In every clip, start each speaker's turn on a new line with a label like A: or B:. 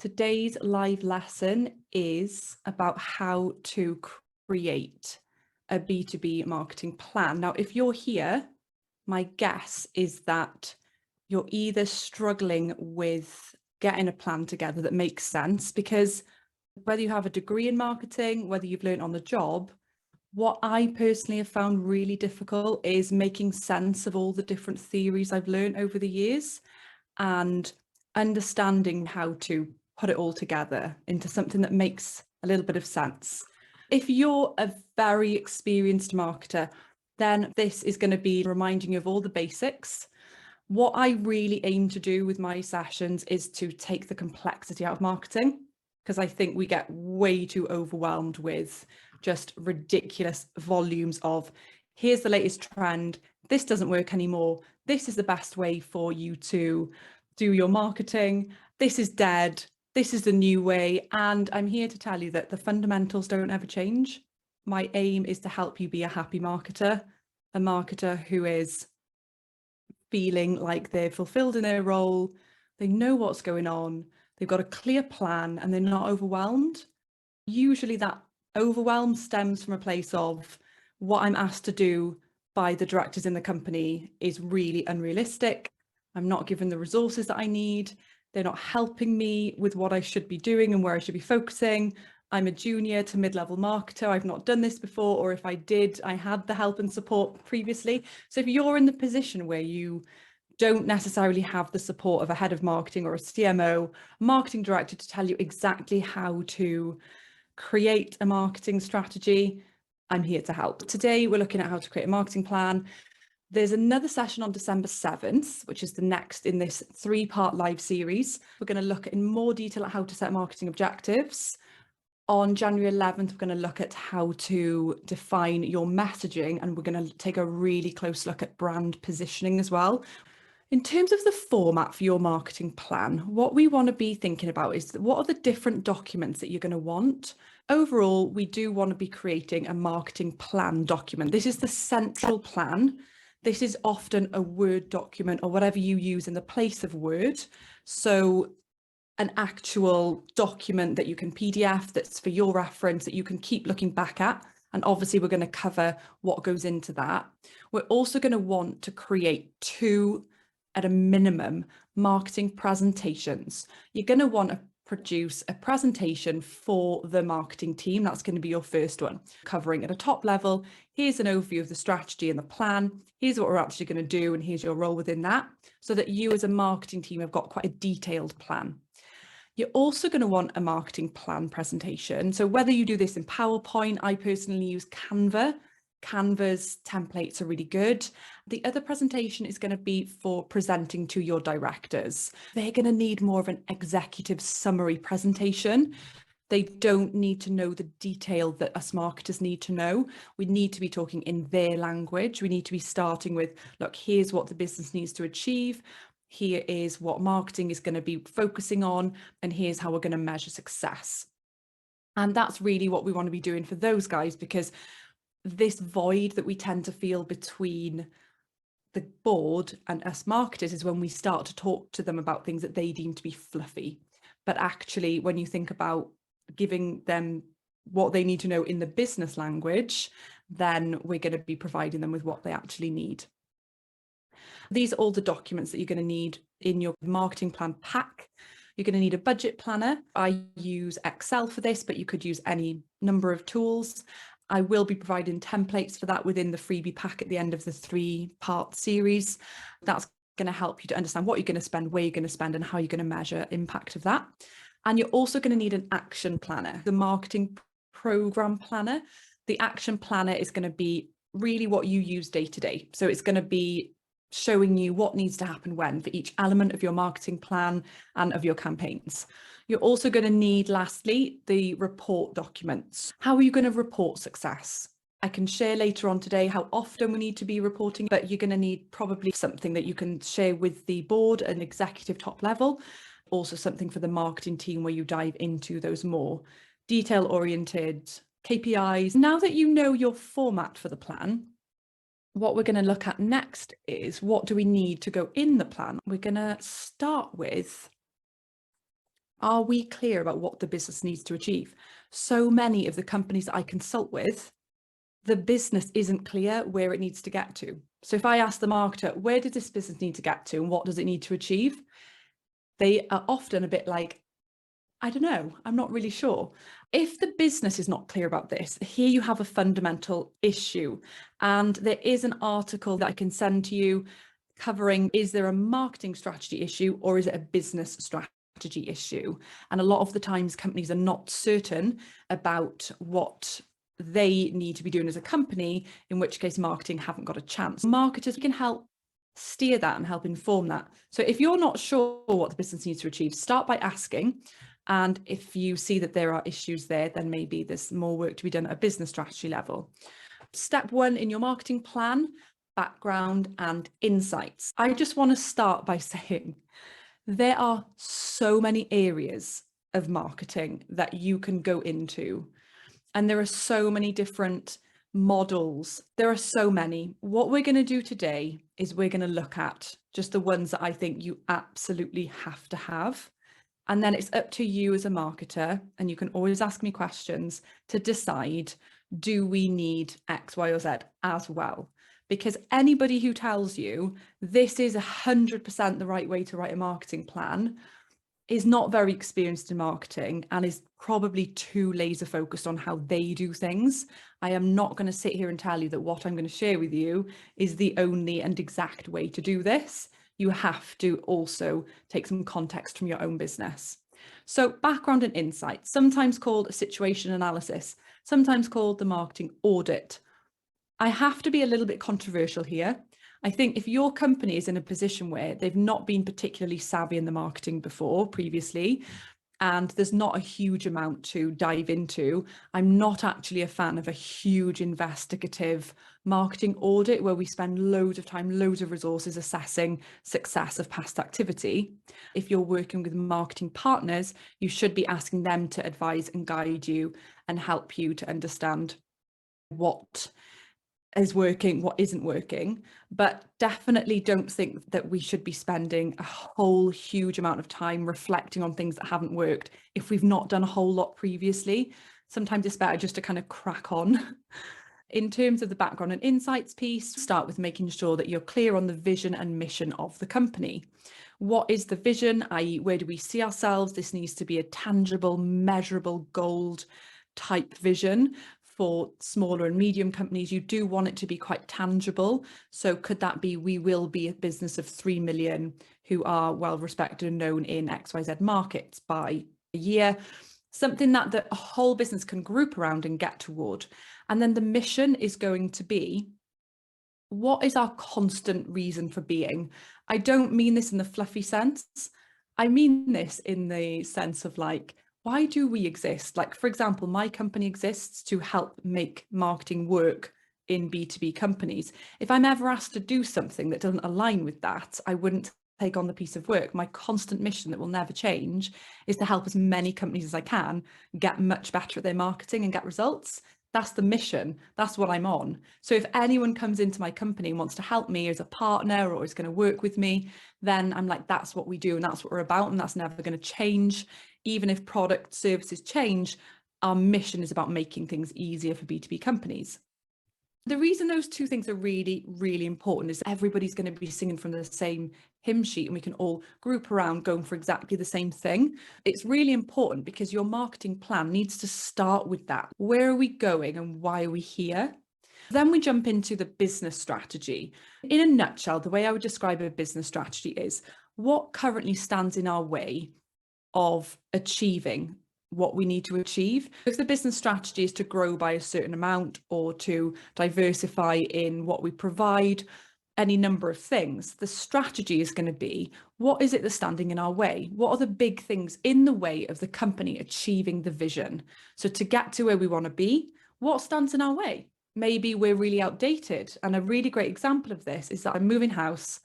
A: Today's live lesson is about how to create a B2B marketing plan. Now, if you're here, my guess is that you're either struggling with getting a plan together that makes sense, because whether you have a degree in marketing, whether you've learned on the job, what I personally have found really difficult is making sense of all the different theories I've learned over the years and understanding how to put it all together into something that makes a little bit of sense. If you're a very experienced marketer, then this is going to be reminding you of all the basics. What I really aim to do with my sessions is to take the complexity out of marketing, because I think we get way too overwhelmed with just ridiculous volumes of, here's the latest trend, this doesn't work anymore, this is the best way for you to do your marketing, this is dead, this is the new way. And I'm here to tell you that the fundamentals don't ever change. My aim is to help you be a happy marketer, a marketer who is feeling like they're fulfilled in their role, they know what's going on, they've got a clear plan, and they're not overwhelmed. Usually that overwhelm stems from a place of what I'm asked to do by the directors in the company is really unrealistic. I'm not given the resources that I need. They're not helping me with what I should be doing and where I should be focusing. I'm a junior to mid-level marketer. I've not done this before, or if I did, I had the help and support previously. So if you're in the position where you don't necessarily have the support of a head of marketing or a CMO, marketing director to tell you exactly how to create a marketing strategy, I'm here to help. Today, we're looking at how to create a marketing plan. There's another session on December 7th, which is the next in this 3-part live series. We're going to look in more detail at how to set marketing objectives. On January 11th, we're going to look at how to define your messaging, and we're going to take a really close look at brand positioning as well. In terms of the format for your marketing plan, what we want to be thinking about is what are the different documents that you're going to want. Overall, we do want to be creating a marketing plan document. This is the central plan. This is often a Word document or whatever you use in the place of Word. So an actual document that you can PDF, that's for your reference, that you can keep looking back at. And obviously we're going to cover what goes into that. We're also going to want to create 2, at a minimum, marketing presentations. You're going to want to produce a presentation for the marketing team. That's going to be your first one, covering at a top level. Here's an overview of the strategy and the plan. Here's what we're actually going to do, and here's your role within that, so that you as a marketing team have got quite a detailed plan. You're also going to want a marketing plan presentation. So whether you do this in PowerPoint, I personally use Canva. Canva's templates are really good. The other presentation is going to be for presenting to your directors. They're going to need more of an executive summary presentation. They don't need to know the detail that us marketers need to know. We need to be talking in their language. We need to be starting with, look, here's what the business needs to achieve. Here is what marketing is going to be focusing on, and here's how we're going to measure success. And that's really what we want to be doing for those guys, because this void that we tend to feel between the board and us marketers is when we start to talk to them about things that they deem to be fluffy. But actually, when you think about giving them what they need to know in the business language, then we're going to be providing them with what they actually need. These are all the documents that you're going to need in your marketing plan pack. You're going to need a budget planner. I use Excel for this, but you could use any number of tools. I will be providing templates for that within the freebie pack at the end of the 3-part series. That's going to help you to understand what you're going to spend, where you're going to spend, and how you're going to measure impact of that. And you're also going to need an action planner, the marketing program planner. The action planner is going to be really what you use day to day. So it's going to be showing you what needs to happen when for each element of your marketing plan and of your campaigns. You're also going to need, lastly, the report documents. How are you going to report success? I can share later on today how often we need to be reporting, but you're going to need probably something that you can share with the board and executive top level. Also something for the marketing team where you dive into those more detail-oriented KPIs. Now that you know your format for the plan, what we're going to look at next is, what do we need to go in the plan? We're going to start with Are we clear about what the business needs to achieve? So many of the companies that I consult with, the business isn't clear where it needs to get to. So if I ask the marketer, where does this business need to get to and what does it need to achieve? They are often a bit like, I don't know, I'm not really sure. If the business is not clear about this, here you have a fundamental issue. And there is an article that I can send to you covering, is there a marketing strategy issue or is it a business strategy issue? And a lot of the times companies are not certain about what they need to be doing as a company, in which case marketing haven't got a chance. Marketers can help steer that and help inform that. So if you're not sure what the business needs to achieve, start by asking. And if you see that there are issues there, then maybe there's more work to be done at a business strategy level. Step 1 in your marketing plan, background and insights. I just want to start by saying there are so many areas of marketing that you can go into. And there are so many different models. There are so many. What we're going to do today is we're going to look at just the ones that I think you absolutely have to have. And then it's up to you as a marketer, and you can always ask me questions to decide, do we need X, Y, or Z as well? Because anybody who tells you this is 100% the right way to write a marketing plan is not very experienced in marketing and is probably too laser focused on how they do things. I am not going to sit here and tell you that what I'm going to share with you is the only and exact way to do this. You have to also take some context from your own business. So background and insight, sometimes called a situation analysis, sometimes called the marketing audit. I have to be a little bit controversial here. I think if your company is in a position where they've not been particularly savvy in the marketing before previously, and there's not a huge amount to dive into, I'm not actually a fan of a huge investigative marketing audit where we spend loads of time, loads of resources assessing success of past activity. If you're working with marketing partners, you should be asking them to advise and guide you and help you to understand what is working, what isn't working, but definitely don't think that we should be spending a whole huge amount of time reflecting on things that haven't worked if we've not done a whole lot previously. Sometimes it's better just to kind of crack on. In terms of the background and insights piece, start with making sure that you're clear on the vision and mission of the company. What is the vision, i.e., where do we see ourselves? This needs to be a tangible, measurable, gold type vision. For smaller and medium companies, you do want it to be quite tangible. So could that be, we will be a business of 3 million who are well respected and known in XYZ markets by a year? Something that the whole business can group around and get toward. And then the mission is going to be, what is our constant reason for being? I don't mean this in the fluffy sense. I mean this in the sense of like, why do we exist? Like, for example, my company exists to help make marketing work in B2B companies. If I'm ever asked to do something that doesn't align with that, I wouldn't take on the piece of work. My constant mission that will never change is to help as many companies as I can get much better at their marketing and get results. That's the mission. That's what I'm on. So if anyone comes into my company and wants to help me as a partner or is going to work with me, then I'm like, that's what we do and that's what we're about, and that's never going to change. Even if product services change, our mission is about making things easier for B2B companies. The reason those two things are really, really important is everybody's going to be singing from the same hymn sheet and we can all group around going for exactly the same thing. It's really important because your marketing plan needs to start with that. Where are we going and why are we here? Then we jump into the business strategy. In a nutshell, the way I would describe a business strategy is what currently stands in our way of achieving what we need to achieve. If the business strategy is to grow by a certain amount or to diversify in what we provide, any number of things, the strategy is going to be, what is it that's standing in our way? What are the big things in the way of the company achieving the vision? So to get to where we want to be, what stands in our way? Maybe we're really outdated. And a really great example of this is that I'm moving house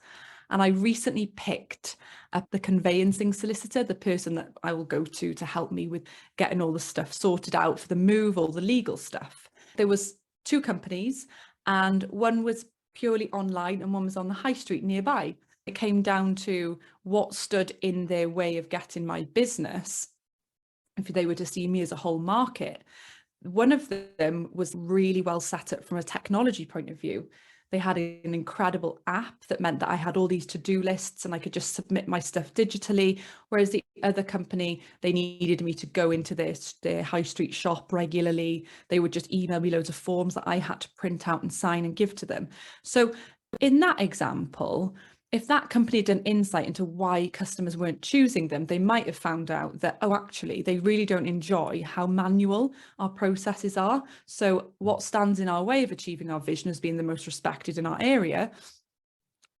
A: and I recently picked up the conveyancing solicitor, the person that I will go to help me with getting all the stuff sorted out for the move, all the legal stuff. There was 2 companies and one was purely online and one was on the high street nearby. it came down to what stood in their way of getting my business, if they were to see me as a whole market, one of them was really well set up from a technology point of view. They had an incredible app that meant that I had all these to-do lists and I could just submit my stuff digitally. Whereas the other company, they needed me to go into their high street shop regularly. They would just email me loads of forms that I had to print out and sign and give to them. So in that example, if that company had done insight into why customers weren't choosing them, they might have found out that, oh, actually, they really don't enjoy how manual our processes are. So what stands in our way of achieving our vision as being the most respected in our area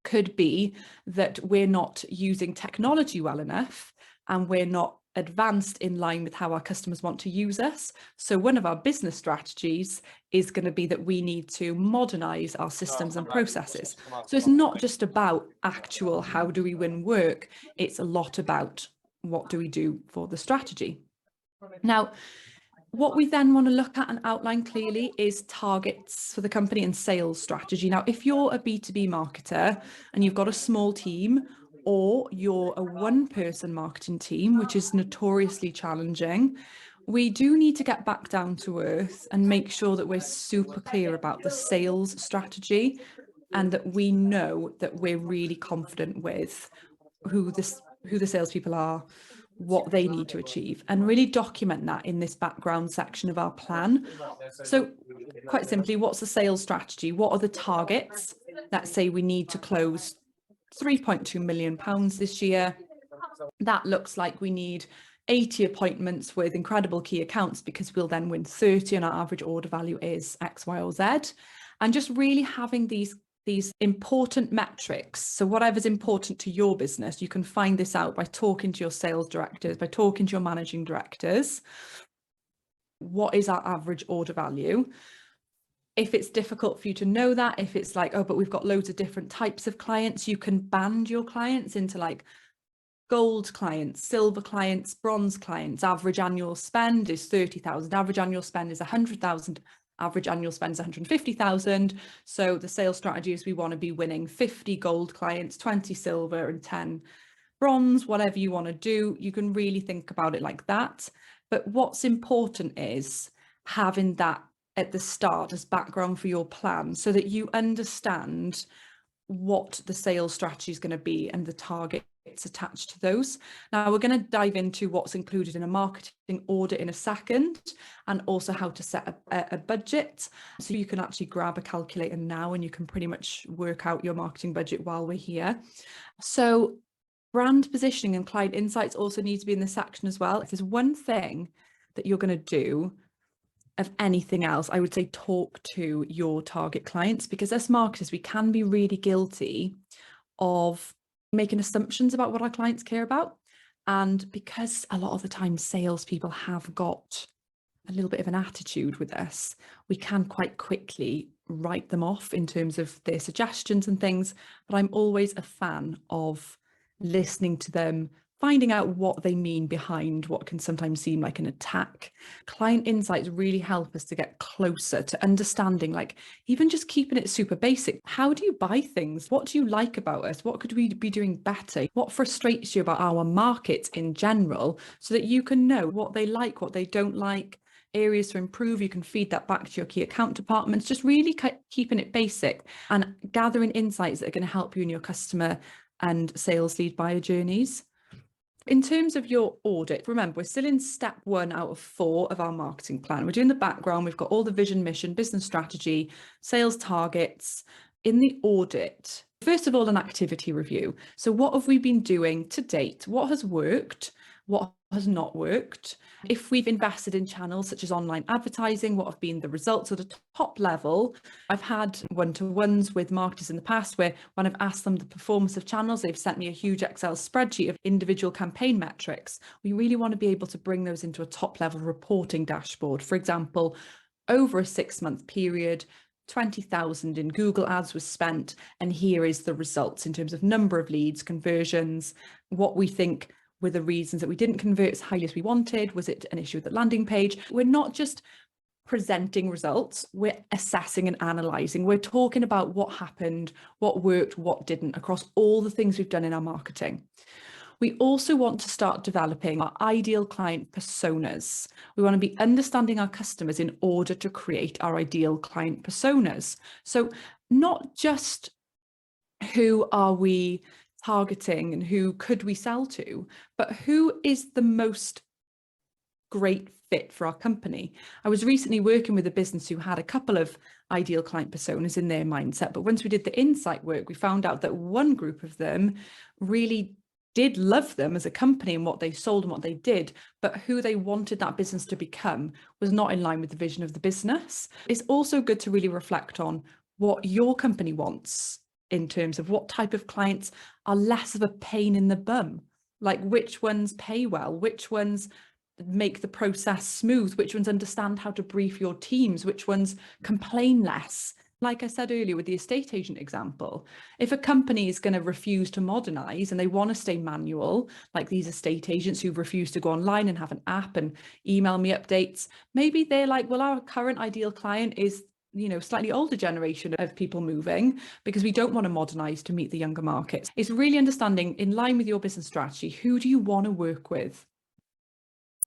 A: could be that we're not using technology well enough and we're not advanced in line with how our customers want to use us. So one of our business strategies is going to be that we need to modernize our systems and processes. So it's not just about actual how do we win work, it's a lot about what do we do for the strategy. Now, what we then want to look at and outline clearly is targets for the company and sales strategy. Now, if you're a B2B marketer and you've got a small team, or you're a one-person marketing team, which is notoriously challenging, we do need to get back down to earth and make sure that we're super clear about the sales strategy and that we know that we're really confident with who the salespeople are, what they need to achieve, and really document that in this background section of our plan. So quite simply, what's the sales strategy? What are the targets? Let's say we need to close £3.2 million this year. That looks like we need 80 appointments with incredible key accounts because we'll then win 30 and our average order value is X, Y, or Z. And just really having these important metrics. So whatever's important to your business, you can find this out by talking to your sales directors, by talking to your managing directors. What is our average order value? If it's difficult for you to know that, if it's like, oh, but we've got loads of different types of clients, you can band your clients into like gold clients, silver clients, bronze clients. Average annual spend is 30,000. Average annual spend is 100,000. Average annual spend is 150,000. So the sales strategy is we want to be winning 50 gold clients, 20 silver and 10 bronze, whatever you want to do. You can really think about it like that. But what's important is having that at the start as background for your plan so that you understand what the sales strategy is going to be and the targets attached to those. Now we're going to dive into what's included in a marketing audit in a second, and also how to set a budget. So you can actually grab a calculator now and you can pretty much work out your marketing budget while we're here. So brand positioning and client insights also need to be in this section as well. If there's one thing that you're going to do of anything else, I would say talk to your target clients, because as marketers, we can be really guilty of making assumptions about what our clients care about. And because a lot of the time salespeople have got a little bit of an attitude with us, we can quite quickly write them off in terms of their suggestions and things. But I'm always a fan of listening to them, finding out what they mean behind what can sometimes seem like an attack. Client insights really help us to get closer to understanding, like even just keeping it super basic. How do you buy things? What do you like about us? What could we be doing better? What frustrates you about our market in general, so that you can know what they like, what they don't like, areas to improve. You can feed that back to your key account departments, just really keeping it basic and gathering insights that are going to help you in your customer and sales lead buyer journeys. In terms of your audit, remember, we're still in step 1 out of 4 of our marketing plan. We're doing the background. We've got all the vision, mission, business strategy, sales targets. In the audit, first of all, an activity review. So what have we been doing to date? What has worked? What has not worked? If we've invested in channels such as online advertising, what have been the results at a top level? I've had one-to-ones with marketers in the past where when I've asked them the performance of channels, they've sent me a huge Excel spreadsheet of individual campaign metrics. We really want to be able to bring those into a top level reporting dashboard. For example, over a 6-month period, 20,000 in Google ads was spent, and here is the results in terms of number of leads, conversions, what we think were the reasons that we didn't convert as highly as we wanted. Was it an issue with the landing page? We're not just presenting results, we're assessing and analysing. We're talking about what happened, what worked, what didn't across all the things we've done in our marketing. We also want to start developing our ideal client personas. We want to be understanding our customers in order to create our ideal client personas. So not just who are we targeting and who could we sell to, but who is the most great fit for our company. I was recently working with a business who had a couple of ideal client personas in their mindset, but once we did the insight work, we found out that one group of them really did love them as a company and what they sold and what they did, but who they wanted that business to become was not in line with the vision of the business. It's also good to really reflect on what your company wants in terms of what type of clients are less of a pain in the bum, like which ones pay well, which ones make the process smooth, which ones understand how to brief your teams, which ones complain less. Like I said earlier with the estate agent example, if a company is going to refuse to modernize and they want to stay manual, like these estate agents who refuse to go online and have an app and email me updates, maybe they're like, well, our current ideal client is, you know, slightly older generation of people moving because we don't want to modernize to meet the younger markets. It's really understanding, in line with your business strategy, who do you want to work with?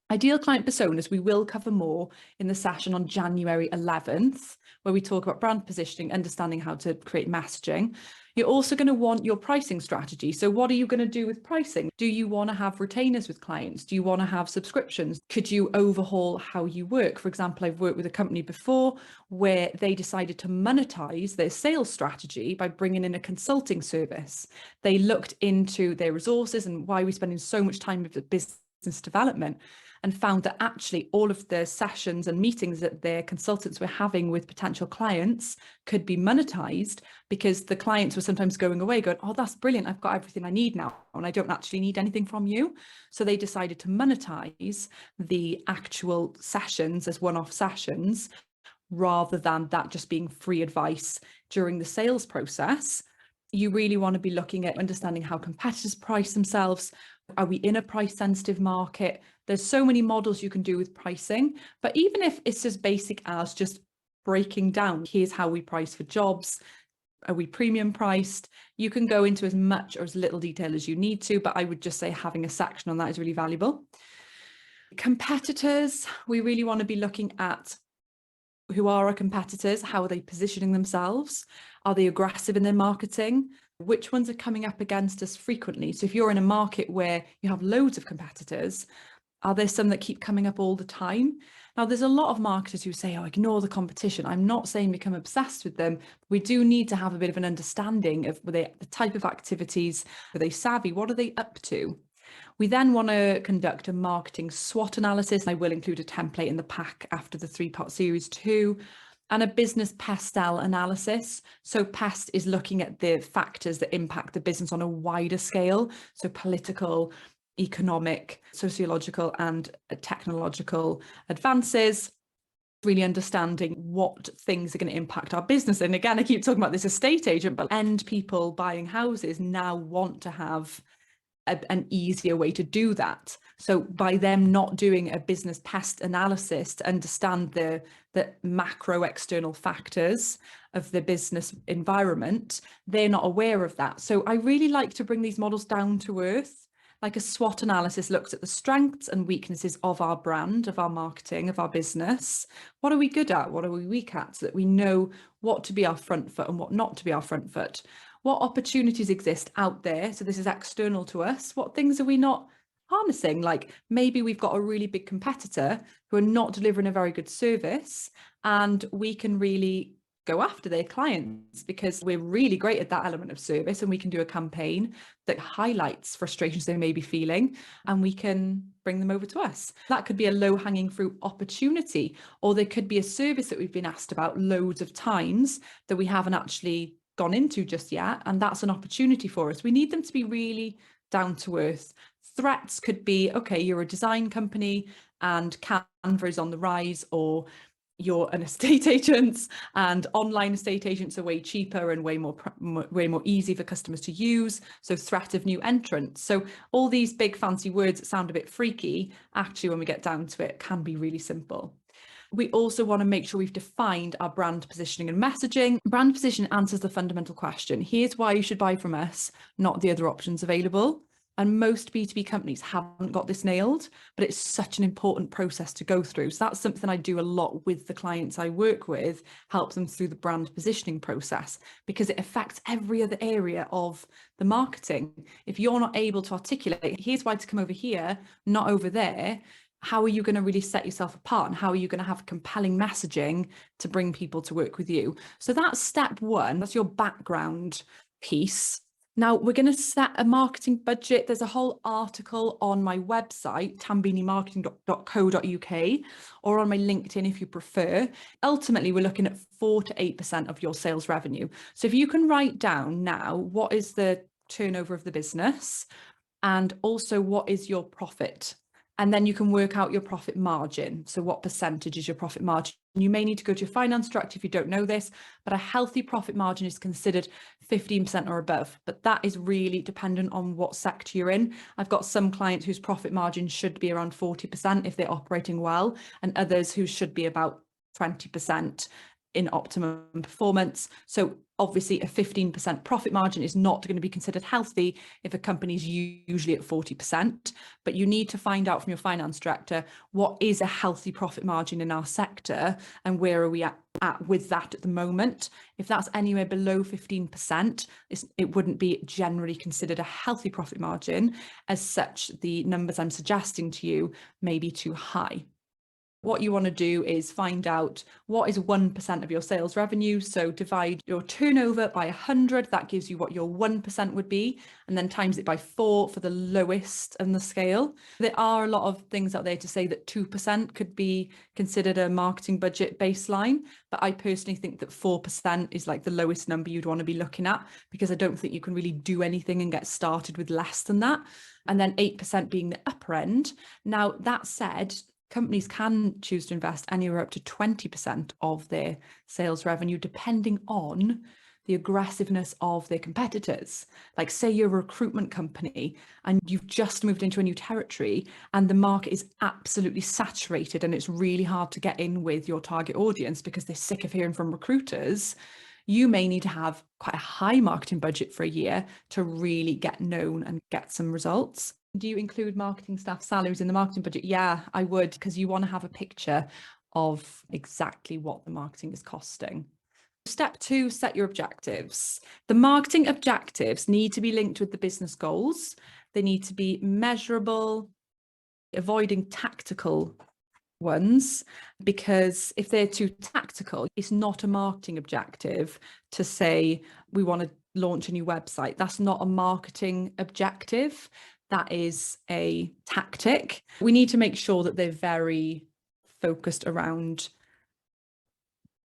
A: Ideal client personas, we will cover more in the session on January 11th, where we talk about brand positioning, understanding how to create messaging. You're also going to want your pricing strategy. So what are you going to do with pricing? Do you want to have retainers with clients? Do you want to have subscriptions? Could you overhaul how you work? For example, I've worked with a company before where they decided to monetize their sales strategy by bringing in a consulting service. They looked into their resources and why we're spending so much time with the business development, and found that actually all of the sessions and meetings that their consultants were having with potential clients could be monetized, because the clients were sometimes going away going, oh, that's brilliant, I've got everything I need now and I don't actually need anything from you. So they decided to monetize the actual sessions as one-off sessions, rather than that just being free advice during the sales process. You really want to be looking at understanding how competitors price themselves. Are we in a price sensitive market? There's so many models you can do with pricing, but even if it's as basic as just breaking down, here's how we price for jobs. Are we premium priced? You can go into as much or as little detail as you need to, but I would just say having a section on that is really valuable. Competitors, we really want to be looking at who are our competitors, how are they positioning themselves? Are they aggressive in their marketing? Which ones are coming up against us frequently? So if you're in a market where you have loads of competitors, are there some that keep coming up all the time? Now, there's a lot of marketers who say, oh, ignore the competition. I'm not saying become obsessed with them. We do need to have a bit of an understanding of the type of activities. Are they savvy? What are they up to? We then want to conduct a marketing SWOT analysis. I will include a template in the pack after the 3-part series too, and a business PESTEL analysis. So PEST is looking at the factors that impact the business on a wider scale. So political, economic, sociological, and technological advances. Really understanding what things are going to impact our business. And again, I keep talking about this estate agent, but end people buying houses now want to have an easier way to do that. So by them not doing a business PEST analysis to understand the macro external factors of the business environment, they're not aware of that. So I really like to bring these models down to earth. Like a SWOT analysis looks at the strengths and weaknesses of our brand, of our marketing, of our business. What are we good at? What are we weak at? So that we know what to be our front foot and what not to be our front foot. What opportunities exist out there? So this is external to us. What things are we not harnessing? Like maybe we've got a really big competitor who are not delivering a very good service, and we can really go after their clients because we're really great at that element of service, and we can do a campaign that highlights frustrations they may be feeling, and we can bring them over to us. That could be a low-hanging fruit opportunity, or there could be a service that we've been asked about loads of times that we haven't actually gone into just yet, and that's an opportunity for us. We need them to be really down to earth. Threats could be, okay, you're a design company and Canva is on the rise, or you're an estate agent and online estate agents are way cheaper and way more easy for customers to use. So threat of new entrants. So all these big fancy words that sound a bit freaky, actually when we get down to it, can be really simple. We also want to make sure we've defined our brand positioning and messaging. Brand position answers the fundamental question. Here's why you should buy from us, not the other options available. And most B2B companies haven't got this nailed, but it's such an important process to go through. So that's something I do a lot with the clients I work with, help them through the brand positioning process, because it affects every other area of the marketing. If you're not able to articulate, here's why to come over here, not over there, how are you going to really set yourself apart, and how are you going to have compelling messaging to bring people to work with you? So that's step one. That's your background piece. Now we're going to set a marketing budget. There's a whole article on my website, tambinimarketing.co.uk, or on my LinkedIn if you prefer. Ultimately, we're looking at 4 to 8% of your sales revenue. So if you can write down now, what is the turnover of the business, and also what is your profit? And then you can work out your profit margin. So what percentage is your profit margin? You may need to go to your finance director if you don't know this, but a healthy profit margin is considered 15% or above. But that is really dependent on what sector you're in. I've got some clients whose profit margin should be around 40% if they're operating well, and others who should be about 20% in optimum performance. So obviously a 15% profit margin is not going to be considered healthy if a company is usually at 40%, but you need to find out from your finance director, what is a healthy profit margin in our sector and where are we at with that at the moment. If that's anywhere below 15%, it wouldn't be generally considered a healthy profit margin. As such, the numbers I'm suggesting to you may be too high. What you want to do is find out what is 1% of your sales revenue. So divide your turnover by 100. That gives you what your 1% would be, and then times it by 4 for the lowest in the scale. There are a lot of things out there to say that 2% could be considered a marketing budget baseline, but I personally think that 4% is like the lowest number you'd want to be looking at, because I don't think you can really do anything and get started with less than that. And then 8% being the upper end. Now, that said, companies can choose to invest anywhere up to 20% of their sales revenue, depending on the aggressiveness of their competitors. Like, say you're a recruitment company and you've just moved into a new territory and the market is absolutely saturated and it's really hard to get in with your target audience because they're sick of hearing from recruiters. You may need to have quite a high marketing budget for a year to really get known and get some results. Do you include marketing staff salaries in the marketing budget? Yeah, I would, because you want to have a picture of exactly what the marketing is costing. Step 2, set your objectives. The marketing objectives need to be linked with the business goals. They need to be measurable, avoiding tactical ones, because if they're too tactical, it's not a marketing objective to say we want to launch a new website. That's not a marketing objective. That is a tactic. We need to make sure that they're very focused around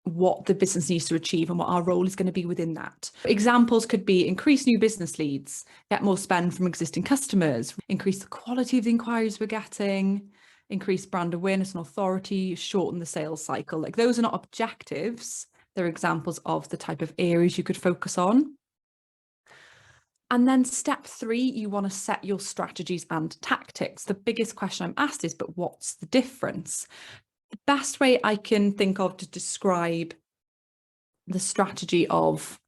A: what the business needs to achieve and what our role is going to be within that. Examples could be increase new business leads, get more spend from existing customers, increase the quality of the inquiries we're getting, increase brand awareness and authority, shorten the sales cycle. Like, those are not objectives. They're examples of the type of areas you could focus on. And then step 3, you want to set your strategies and tactics. The biggest question I'm asked is, but what's the difference? The best way I can think of to describe the strategy of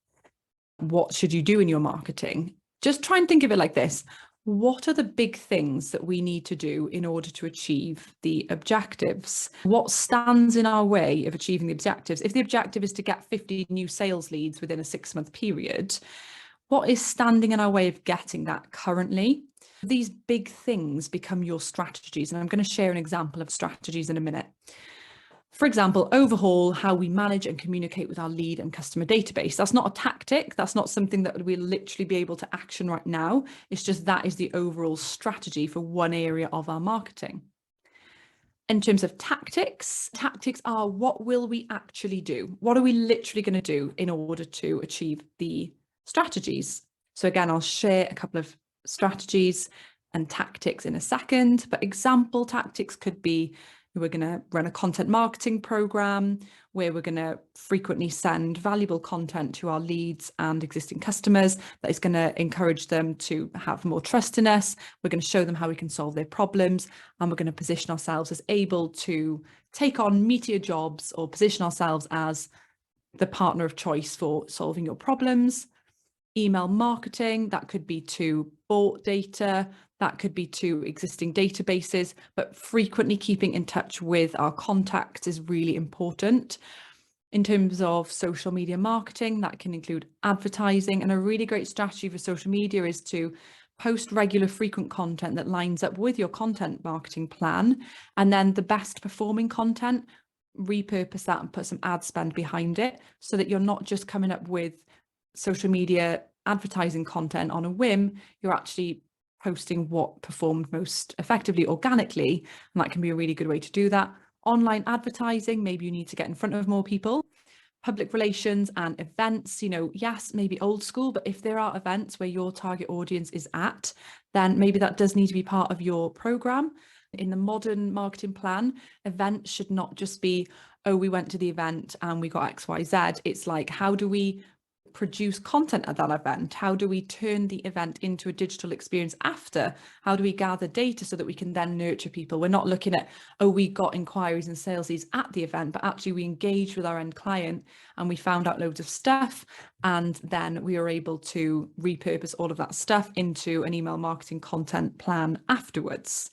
A: what should you do in your marketing, just try and think of it like this. What are the big things that we need to do in order to achieve the objectives? What stands in our way of achieving the objectives? If the objective is to get 50 new sales leads within a 6-month period, what is standing in our way of getting that currently? These big things become your strategies, and I'm going to share an example of strategies in a minute. For example, overhaul how we manage and communicate with our lead and customer database. That's not a tactic. That's not something that we'll literally be able to action right now. It's just that is the overall strategy for one area of our marketing. In terms of tactics, tactics are, what will we actually do? What are we literally going to do in order to achieve the strategies? So again, I'll share a couple of strategies and tactics in a second, but example tactics could be We're going to run a content marketing program where we're going to frequently send valuable content to our leads and existing customers that is going to encourage them to have more trust in us. We're going to show them how we can solve their problems, and we're going to position ourselves as able to take on meatier jobs or position ourselves as the partner of choice for solving your problems. Email marketing, that could be to bought data, that could be to existing databases, but frequently keeping in touch with our contacts is really important. In terms of social media marketing, that can include advertising, and a really great strategy for social media is to post regular frequent content that lines up with your content marketing plan, and then the best performing content, repurpose that and put some ad spend behind it so that you're not just coming up with social media advertising content on a whim, you're actually posting what performed most effectively organically, and that can be a really good way to do that. Online advertising, maybe you need to get in front of more people. Public relations and events, yes, maybe old school, but if there are events where your target audience is at, then maybe that does need to be part of your program. In the modern marketing plan, events should not just be, oh, we went to the event and we got XYZ. It's like, how do we produce content at that event? How do we turn the event into a digital experience after? How do we gather data so that we can then nurture people? We're not looking at, oh, we got inquiries and sales leads at the event, but actually we engaged with our end client and we found out loads of stuff, and then we were able to repurpose all of that stuff into an email marketing content plan afterwards.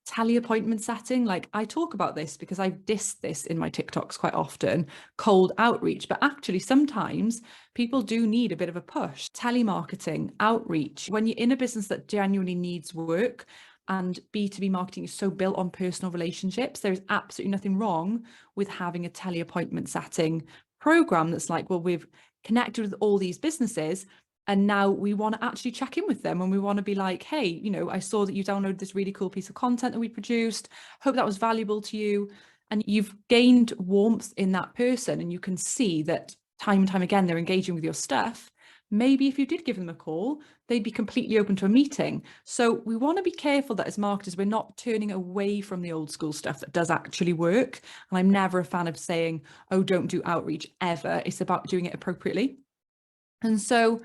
A: Teleappointment setting, like I talk about this because I've dissed this in my TikToks quite often, cold outreach, but actually sometimes people do need a bit of a push. Telemarketing, outreach, when you're in a business that genuinely needs work, and B2B marketing is so built on personal relationships, there is absolutely nothing wrong with having a teleappointment setting program that's like, well, we've connected with all these businesses, and now we want to actually check in with them, and we want to be like, hey, I saw that you downloaded this really cool piece of content that we produced. Hope that was valuable to you. And you've gained warmth in that person, and you can see that time and time again, they're engaging with your stuff. Maybe if you did give them a call, they'd be completely open to a meeting. So we want to be careful that as marketers, we're not turning away from the old school stuff that does actually work. And I'm never a fan of saying, oh, don't do outreach ever. It's about doing it appropriately. And so,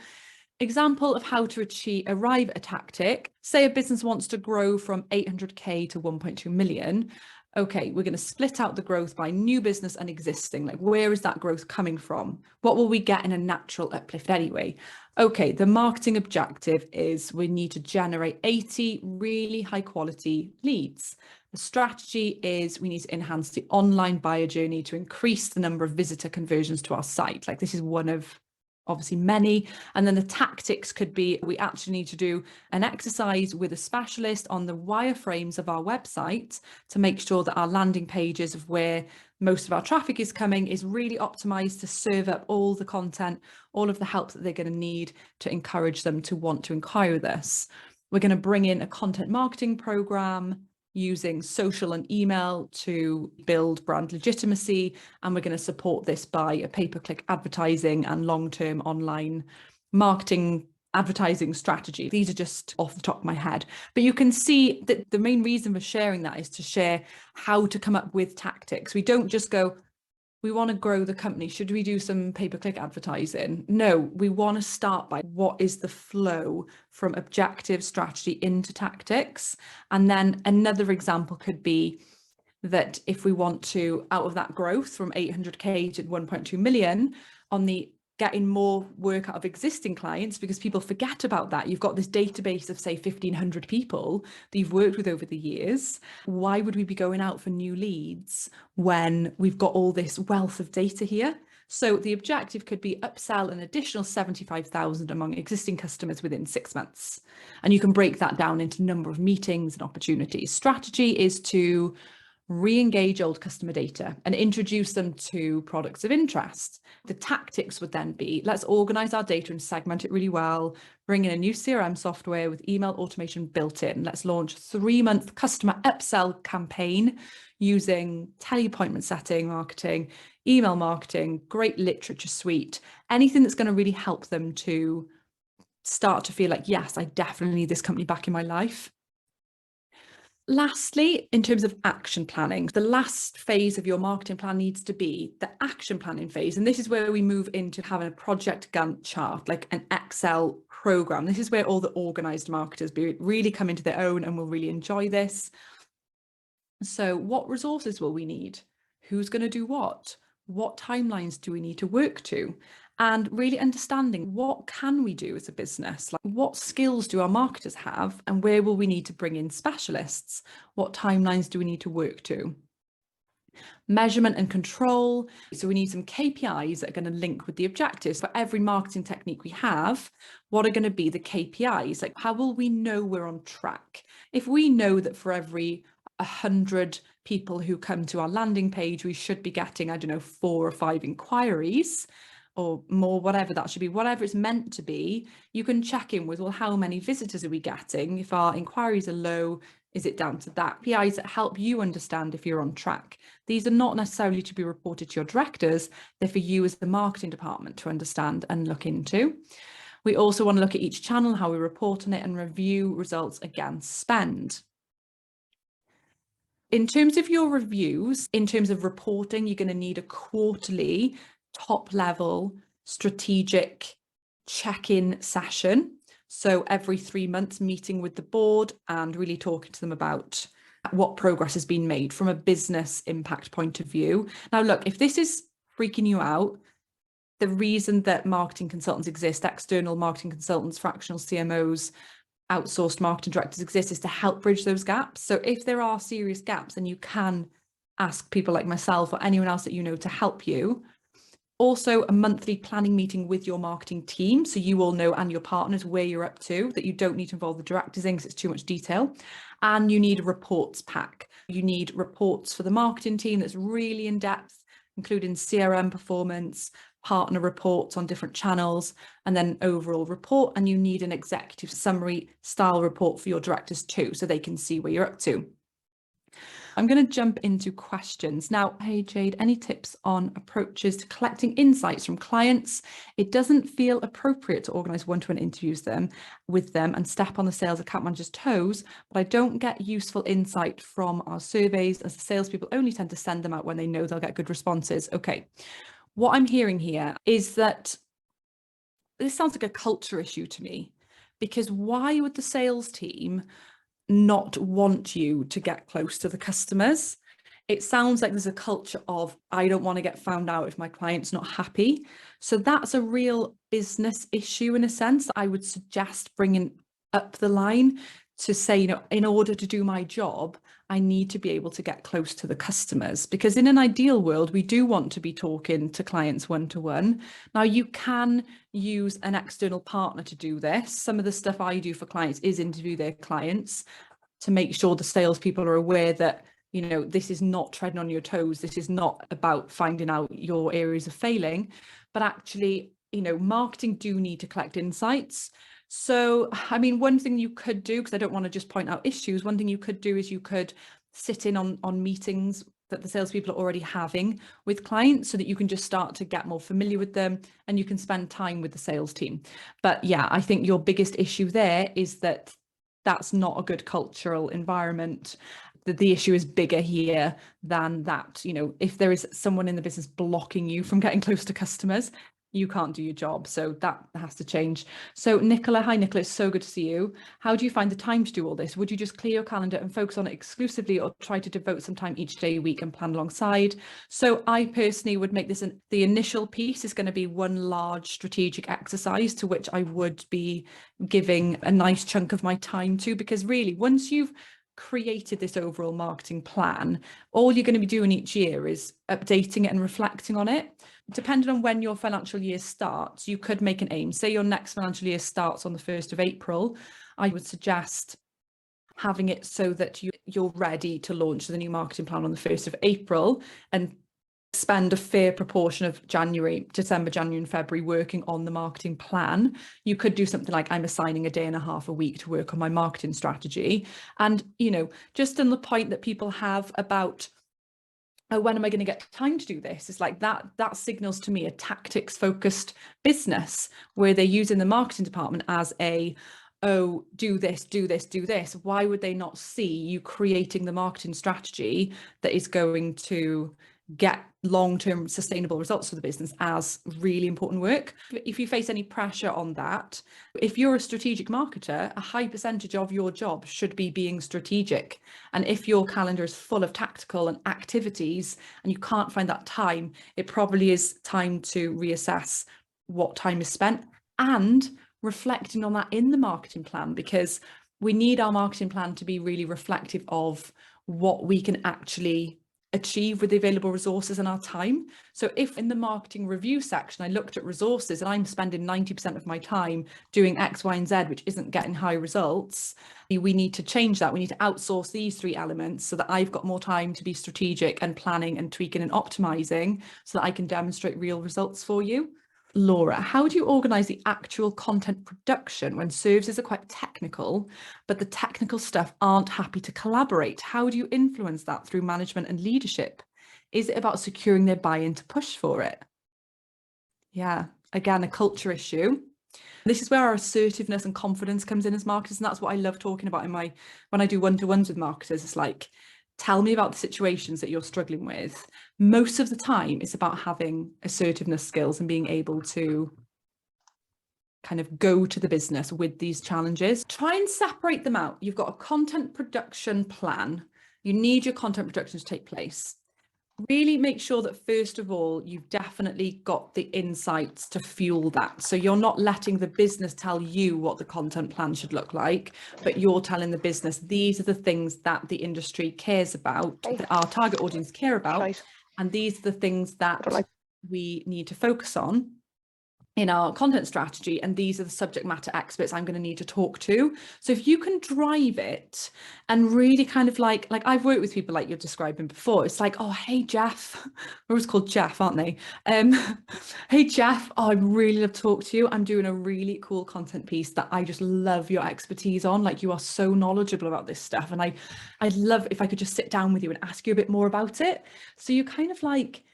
A: example of how to arrive at a tactic. Say a business wants to grow from 800K to 1.2 million. Okay, we're going to split out the growth by new business and existing. Like, where is that growth coming from? What will we get in a natural uplift anyway? Okay, the marketing objective is we need to generate 80 really high quality leads. The strategy is we need to enhance the online buyer journey to increase the number of visitor conversions to our site. Like, this is one of obviously many. And then the tactics could be, we actually need to do an exercise with a specialist on the wireframes of our website to make sure that our landing pages of where most of our traffic is coming is really optimized to serve up all the content, all of the help that they're going to need to encourage them to want to inquire with us. We're going to bring in a content marketing program using social and email to build brand legitimacy. And we're going to support this by a pay-per-click advertising and long-term online marketing advertising strategy. These are just off the top of my head, but you can see that the main reason for sharing that is to share how to come up with tactics. We don't just go, we want to grow the company, should we do some pay-per-click advertising? No, we want to start by what is the flow from objective strategy into tactics. And then another example could be that if we want to, out of that growth from 800K to 1.2 million, on the getting more work out of existing clients, because people forget about that. You've got this database of, say, 1,500 people that you've worked with over the years. Why would we be going out for new leads when we've got all this wealth of data here? So the objective could be upsell an additional 75,000 among existing customers within 6 months. And you can break that down into number of meetings and opportunities. Strategy is to re-engage old customer data and introduce them to products of interest. The tactics would then be, let's organize our data and segment it really well, bring in a new CRM software with email automation built in. Let's launch a 3-month customer upsell campaign using teleappointment setting marketing, email marketing, great literature suite, anything that's going to really help them to start to feel like, yes, I definitely need this company back in my life. Lastly, in terms of action planning, the last phase of your marketing plan needs to be the action planning phase. And this is where we move into having a project Gantt chart, like an Excel program. This is where all the organized marketers really come into their own and will really enjoy this. So what resources will we need? Who's going to do what? What timelines do we need to work to? And really understanding what can we do as a business? Like, what skills do our marketers have, and where will we need to bring in specialists? What timelines do we need to work to? Measurement and control. So we need some KPIs that are going to link with the objectives. For every marketing technique we have, what are going to be the KPIs? Like, how will we know we're on track? If we know that for every 100 people who come to our landing page, we should be getting, I don't know, 4 or 5 inquiries or more, whatever that should be, whatever it's meant to be, you can check in with, well, how many visitors are we getting? If our inquiries are low, is it down to that? KPIs that help you understand if you're on track. These are not necessarily to be reported to your directors, they're for you as the marketing department to understand and look into. We also want to look at each channel, how we report on it, and review results against spend. In terms of your reviews, in terms of reporting, you're going to need a quarterly top level strategic check-in session. So every 3 months, meeting with the board and really talking to them about what progress has been made from a business impact point of view. Now, look, if this is freaking you out, the reason that marketing consultants exist, external marketing consultants, fractional CMOs, outsourced marketing directors exist, is to help bridge those gaps. So if there are serious gaps, then you can ask people like myself or anyone else that you know to help you. Also, a monthly planning meeting with your marketing team, so you all know, and your partners, where you're up to, that you don't need to involve the directors in because it's too much detail. And you need a reports pack. You need reports for the marketing team that's really in depth, including CRM performance, partner reports on different channels, and then overall report. And you need an executive summary style report for your directors too, so they can see where you're up to. I'm going to jump into questions. Now, hey Jade, any tips on approaches to collecting insights from clients? It doesn't feel appropriate to organise one-to-one interviews with them and step on the sales account manager's toes, but I don't get useful insight from our surveys, as the salespeople only tend to send them out when they know they'll get good responses. Okay, what I'm hearing here is that this sounds like a culture issue to me, because why would the sales team not want you to get close to the customers? It sounds like there's a culture of, I don't want to get found out if my client's not happy. So that's a real business issue in a sense. I would suggest bringing up the line to say, you know, in order to do my job, I need to be able to get close to the customers, because in an ideal world, we do want to be talking to clients one-to-one. Now, you can use an external partner to do this. Some of the stuff I do for clients is interview their clients to make sure the salespeople are aware that, you know, this is not treading on your toes. This is not about finding out your areas of failing, but actually, you know, marketing do need to collect insights. So, I mean, one thing you could do, because I don't want to just point out issues, one thing you could do is you could sit in on meetings that the salespeople are already having with clients, so that you can just start to get more familiar with them and you can spend time with the sales team. But yeah, I think your biggest issue there is that that's not a good cultural environment. The issue is bigger here than that. You know, if there is someone in the business blocking you from getting close to customers, you can't do your job. So that has to change. So Nicola, hi Nicola, it's so good to see you. How do you find the time to do all this? Would you just clear your calendar and focus on it exclusively, or try to devote some time each day, week, and plan alongside? So I personally would make this the initial piece is going to be one large strategic exercise to which I would be giving a nice chunk of my time to, because really, once you've created this overall marketing plan, all you're going to be doing each year is updating it and reflecting on it. Depending on when your financial year starts, you could make an aim. Say your next financial year starts on the 1st of April. I would suggest having it so that you're ready to launch the new marketing plan on the 1st of April, and spend a fair proportion of December, January and February working on the marketing plan. You could do something like, I'm assigning a day and a half a week to work on my marketing strategy. And, you know, just on the point that people have about, oh, when am I going to get time to do this? It's like that signals to me a tactics focused business where they're using the marketing department as a, oh, do this, do this, do this, why would they not see you creating the marketing strategy that is going to get long-term sustainable results for the business as really important work? If you face any pressure on that, if you're a strategic marketer, a high percentage of your job should be being strategic. And if your calendar is full of tactical and activities and you can't find that time, it probably is time to reassess what time is spent and reflecting on that in the marketing plan, because we need our marketing plan to be really reflective of what we can actually achieve with the available resources and our time. So if in the marketing review section I looked at resources and I'm spending 90% of my time doing X, Y, and Z, which isn't getting high results, we need to change that. We need to outsource these 3 elements so that I've got more time to be strategic and planning and tweaking and optimizing so that I can demonstrate real results for you. Laura, how do you organise the actual content production when services are quite technical, but the technical stuff aren't happy to collaborate? How do you influence that through management and leadership? Is it about securing their buy-in to push for it? Yeah, again, a culture issue. This is where our assertiveness and confidence comes in as marketers, and that's what I love talking about when I do one-to-ones with marketers. It's like, tell me about the situations that you're struggling with. Most of the time, it's about having assertiveness skills and being able to kind of go to the business with these challenges. Try and separate them out. You've got a content production plan. You need your content production to take place. Really make sure that first of all, you've definitely got the insights to fuel that. So you're not letting the business tell you what the content plan should look like, but you're telling the business, these are the things that the industry cares about, that our target audience care about, and these are the things that we need to focus on in our content strategy, and these are the subject matter experts I'm going to need to talk to. So if you can drive it and really kind of like I've worked with people like you're describing before, it's like, oh, hey Jeff, we're always called Jeff, aren't they? Hey Jeff, oh, I really love to talk to you. I'm doing a really cool content piece that I just love your expertise on. Like, you are so knowledgeable about this stuff, and I'd love if I could just sit down with you and ask you a bit more about it. So you kind of like,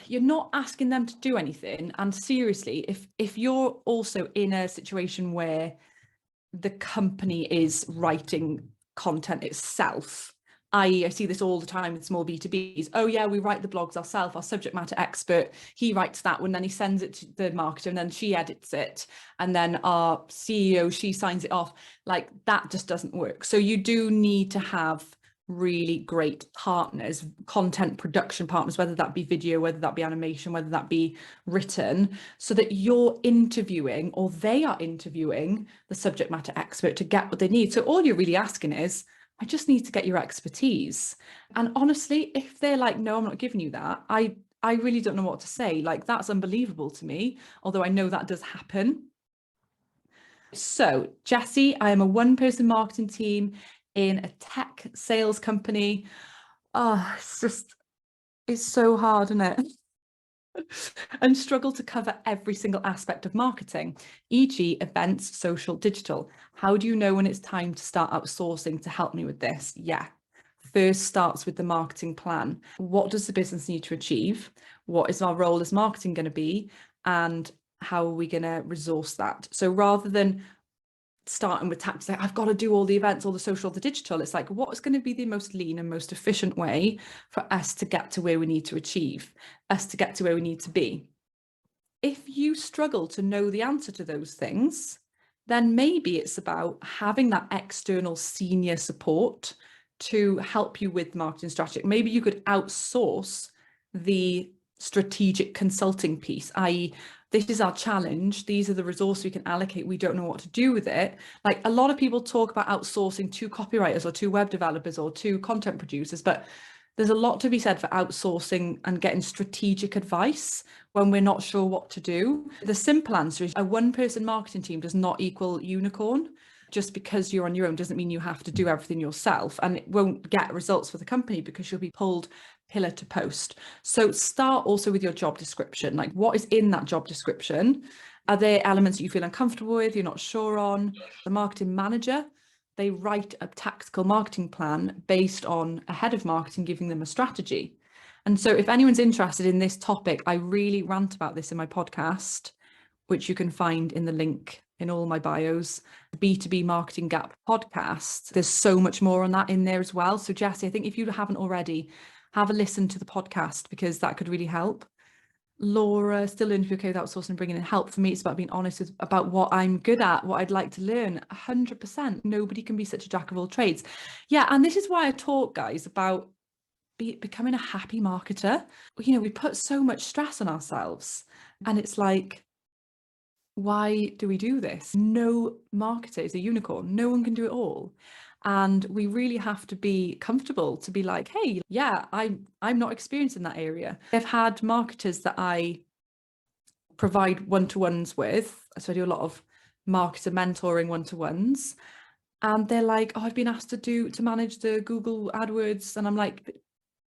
A: you're not asking them to do anything. And seriously, if you're also in a situation where the company is writing content itself, i.e. I see this all the time with small B2Bs. Oh yeah, we write the blogs ourselves, our subject matter expert, he writes that one, then he sends it to the marketer and then she edits it. And then our CEO, she signs it off. Like, that just doesn't work. So you do need to have really great partners, content production partners, whether that be video, whether that be animation, whether that be written, so that you're interviewing or they are interviewing the subject matter expert to get what they need. So all you're really asking is, I just need to get your expertise. And honestly, if they're like, no, I'm not giving you that, I really don't know what to say. Like, that's unbelievable to me, although I know that does happen. So Jessie, I am a one-person marketing team in a tech sales company. Oh, it's so hard, isn't it? And struggle to cover every single aspect of marketing, e.g. events, social, digital. How do you know when it's time to start outsourcing to help me with this? Yeah. First starts with the marketing plan. What does the business need to achieve? What is our role as marketing going to be? And how are we going to resource that? So rather than starting with tactics like, I've got to do all the events, all the social, the digital, it's like, what's going to be the most lean and most efficient way for us to get to where we need to achieve, us to get to where we need to be? If you struggle to know the answer to those things, then maybe it's about having that external senior support to help you with marketing strategy. Maybe you could outsource the strategic consulting piece, i.e. this is our challenge, these are the resources we can allocate, we don't know what to do with it. Like, a lot of people talk about outsourcing to copywriters or to web developers or to content producers, but there's a lot to be said for outsourcing and getting strategic advice when we're not sure what to do. The simple answer is a one-person marketing team does not equal unicorn. Just because you're on your own doesn't mean you have to do everything yourself, and it won't get results for the company because you'll be pulled pillar to post. So start also with your job description. Like, what is in that job description? Are there elements that you feel uncomfortable with, you're not sure on? The marketing manager, they write a tactical marketing plan based on a head of marketing giving them a strategy. And so if anyone's interested in this topic, I really rant about this in my podcast, which you can find in the link in all my bios. B2B Marketing Gap podcast. There's so much more on that in there as well. So Jessie, I think if you haven't already, have a listen to the podcast because that could really help. Laura, still learning to be okay with outsourcing and bringing in help. For me, it's about being honest about what I'm good at, what I'd like to learn. 100%. Nobody can be such a jack of all trades. Yeah, and this is why I talk, guys, about becoming a happy marketer. You know, we put so much stress on ourselves, and it's like, why do we do this? No marketer is a unicorn. No one can do it all. And we really have to be comfortable to be like, hey, yeah, I'm not experienced in that area. I've had marketers that I provide one-to-ones with. So I do a lot of marketer mentoring one-to-ones. And they're like, oh, I've been asked to manage the Google AdWords. And I'm like,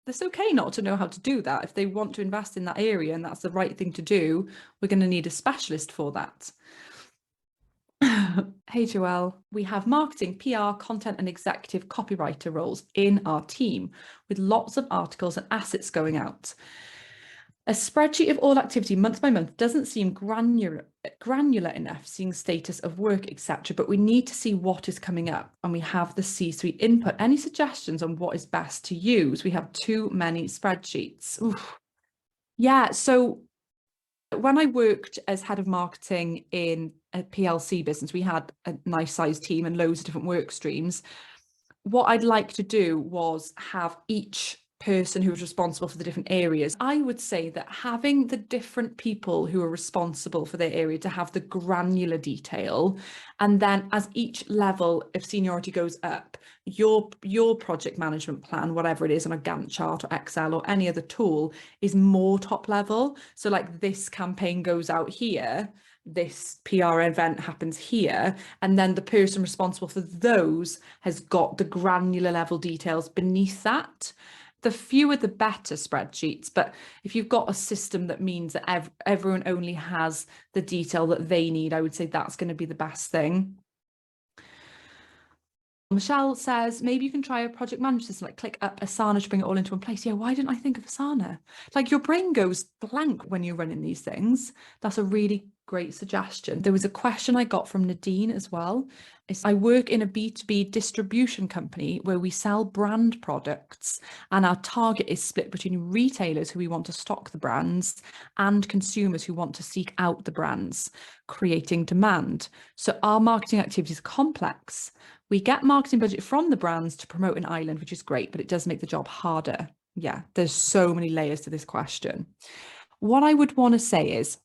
A: it's okay not to know how to do that. If they want to invest in that area and that's the right thing to do, we're going to need a specialist for that. Hey, Joelle, we have marketing, PR, content and executive copywriter roles in our team with lots of articles and assets going out. A spreadsheet of all activity month by month doesn't seem granular enough, seeing status of work, etc. But we need to see what is coming up and we have the C-suite input. Any suggestions on what is best to use? We have too many spreadsheets. Oof. Yeah, so when I worked as head of marketing in a PLC business, we had a nice sized team and loads of different work streams. What I'd like to do was have each person who was responsible for the different areas. I would say that having the different people who are responsible for their area to have the granular detail, and then as each level of seniority goes up, your project management plan, whatever it is on a Gantt chart or Excel or any other tool, is more top level. So like this campaign goes out here, this PR event happens here, and then the person responsible for those has got the granular level details beneath that. The fewer the better spreadsheets, but if you've got a system that means that everyone only has the detail that they need, I would say that's going to be the best thing. Michelle says, maybe you can try a project management system, like click up Asana to bring it all into one place. Yeah, why didn't I think of Asana? Like your brain goes blank when you're running these things. That's a really great suggestion. There was a question I got from Nadine as well. I work in a B2B distribution company where we sell brand products and our target is split between retailers who we want to stock the brands and consumers who want to seek out the brands, creating demand. So our marketing activity is complex. We get marketing budget from the brands to promote an island, which is great, but it does make the job harder. Yeah, there's so many layers to this question. What I would want to say is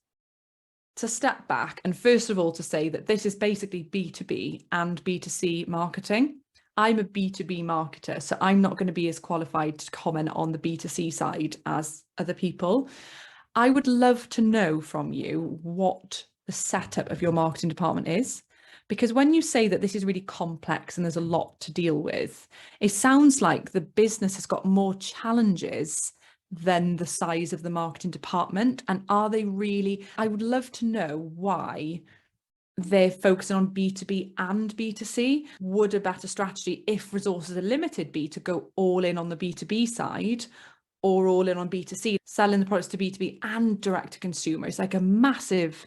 A: to step back and first of all to say that this is basically B2B and B2C marketing. I'm a B2B marketer, so I'm not going to be as qualified to comment on the B2C side as other people. I would love to know from you what the setup of your marketing department is. Because when you say that this is really complex and there's a lot to deal with, it sounds like the business has got more challenges than the size of the marketing department. And are they really, I would love to know why they're focusing on B2B and B2C. Would a better strategy, if resources are limited, be to go all in on the B2B side or all in on B2C, selling the products to B2B and direct to consumer? It's like a massive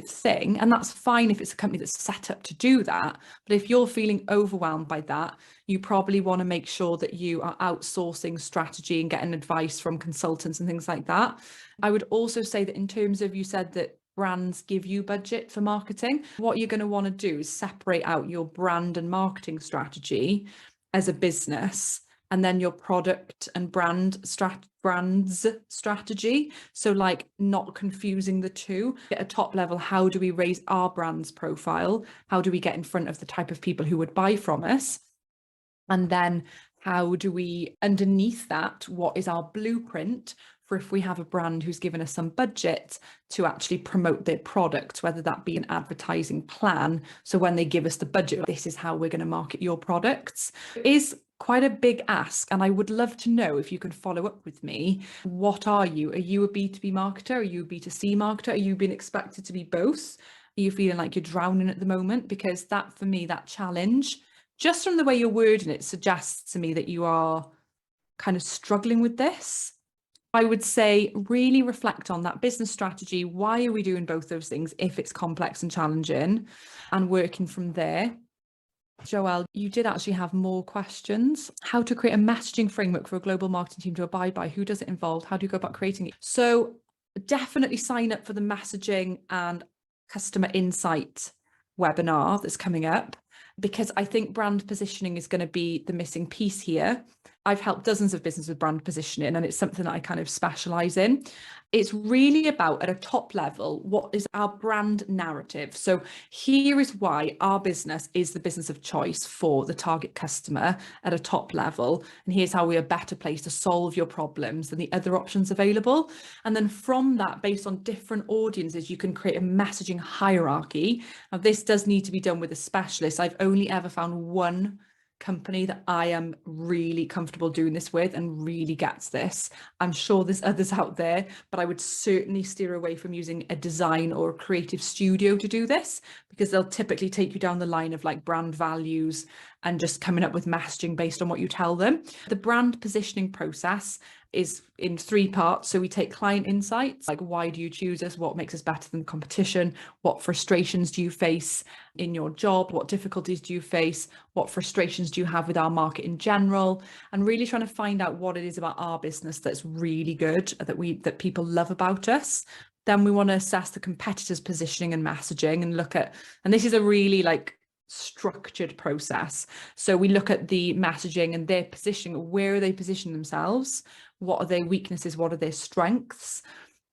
A: thing, and that's fine if it's a company that's set up to do that. But if you're feeling overwhelmed by that, you probably want to make sure that you are outsourcing strategy and getting advice from consultants and things like that. I would also say that in terms of, you said that brands give you budget for marketing, what you're going to want to do is separate out your brand and marketing strategy as a business and then your product and brands strategy. So like not confusing the two. At a top level, how do we raise our brand's profile? How do we get in front of the type of people who would buy from us? And then how do we, underneath that, what is our blueprint for if we have a brand who's given us some budget to actually promote their product, whether that be an advertising plan. So when they give us the budget, this is how we're going to market your products. It is quite a big ask. And I would love to know if you can follow up with me. What are you? Are you a B2B marketer? Are you a B2C marketer? Are you being expected to be both? Are you feeling like you're drowning at the moment? Because that, for me, that challenge, just from the way you're wording it, suggests to me that you are kind of struggling with this. I would say really reflect on that business strategy. Why are we doing both those things if it's complex and challenging, and working from there. Joelle, you did actually have more questions. How to create a messaging framework for a global marketing team to abide by? Who does it involve? How do you go about creating it? So definitely sign up for the messaging and customer insight webinar that's coming up, because I think brand positioning is going to be the missing piece here. I've helped dozens of businesses with brand positioning, and it's something that I kind of specialize in. It's really about, at a top level, what is our brand narrative? So here is why our business is the business of choice for the target customer at a top level. And here's how we are better placed to solve your problems than the other options available. And then from that, based on different audiences, you can create a messaging hierarchy. Now, this does need to be done with a specialist. I've only ever found one company that I am really comfortable doing this with and really gets this. I'm sure there's others out there, but I would certainly steer away from using a design or a creative studio to do this, because they'll typically take you down the line of like brand values and just coming up with messaging based on what you tell them. The brand positioning process is in 3 parts. So we take client insights, like why do you choose us? What makes us better than the competition? What frustrations do you face in your job? What difficulties do you face? What frustrations do you have with our market in general? And really trying to find out what it is about our business that's really good, that people love about us. Then we want to assess the competitors' positioning and messaging and look at, and this is a really like structured process. So we look at the messaging and their positioning. Where are they positioning themselves? What are their weaknesses? What are their strengths?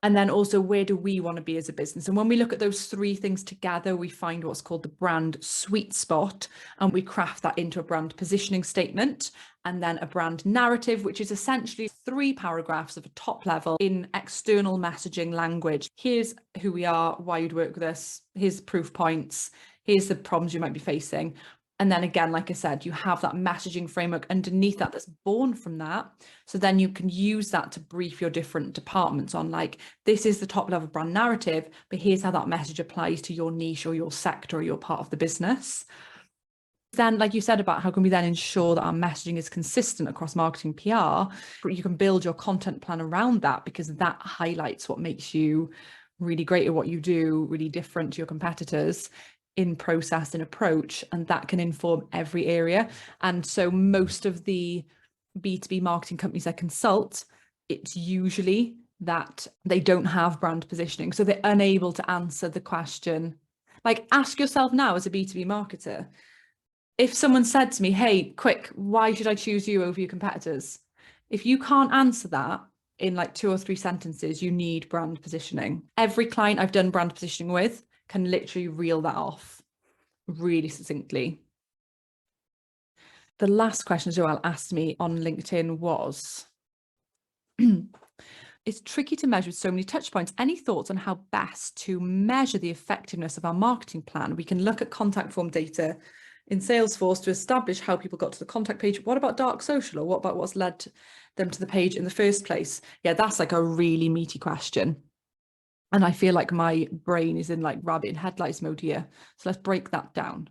A: And then also, where do we want to be as a business? And when we look at those 3 things together, we find what's called the brand sweet spot, and we craft that into a brand positioning statement, and then a brand narrative, which is essentially 3 paragraphs of a top level in external messaging language. Here's who we are, why you'd work with us, here's the proof points, here's the problems you might be facing. And then again, like I said, you have that messaging framework underneath that that's born from that. So then you can use that to brief your different departments on, like, this is the top level brand narrative, but here's how that message applies to your niche or your sector or your part of the business. Then, like you said about how can we then ensure that our messaging is consistent across marketing PR, you can build your content plan around that, because that highlights what makes you really great at what you do, really different to your competitors in process and approach, and that can inform every area. And so most of the B2B marketing companies I consult, it's usually that they don't have brand positioning, so they're unable to answer the question. Like, ask yourself now as a B2B marketer, if someone said to me, hey, quick, why should I choose you over your competitors? If you can't answer that in like 2 or 3 sentences, you need brand positioning. Every client I've done brand positioning with can literally reel that off really succinctly. The last question Joelle asked me on LinkedIn was, it's tricky to measure with so many touch points. Any thoughts on how best to measure the effectiveness of our marketing plan? We can look at contact form data in Salesforce to establish how people got to the contact page. What about dark social, or what about what's led them to the page in the first place? Yeah, that's like a really meaty question. And I feel like my brain is in like rabbit in headlights mode here. So let's break that down.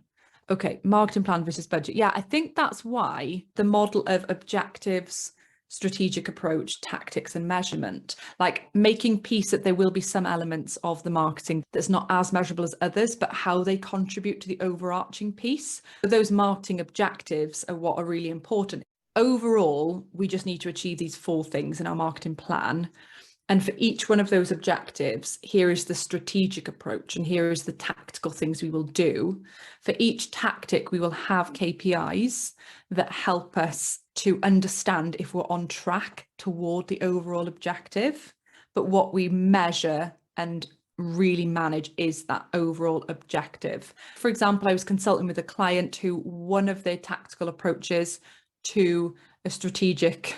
A: Okay, marketing plan versus budget. Yeah, I think that's why the model of objectives, strategic approach, tactics, and measurement, like making peace that there will be some elements of the marketing that's not as measurable as others, but how they contribute to the overarching piece. Those marketing objectives are what are really important. Overall, we just need to achieve these 4 things in our marketing plan. And for each one of those objectives, here is the strategic approach, and here is the tactical things we will do. For each tactic, we will have KPIs that help us to understand if we're on track toward the overall objective. But what we measure and really manage is that overall objective. For example, I was consulting with a client who one of their tactical approaches to a strategic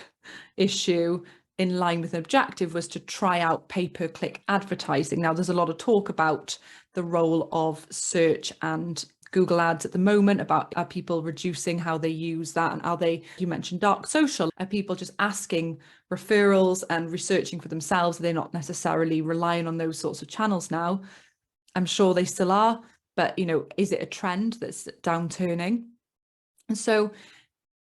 A: issue in line with an objective was to try out pay-per-click advertising. Now, there's a lot of talk about the role of search and Google ads at the moment, about are people reducing how they use that, and are they, you mentioned dark social, are people just asking referrals and researching for themselves? Are they not necessarily relying on those sorts of channels now? I'm sure they still are, but you know, is it a trend that's downturning? And so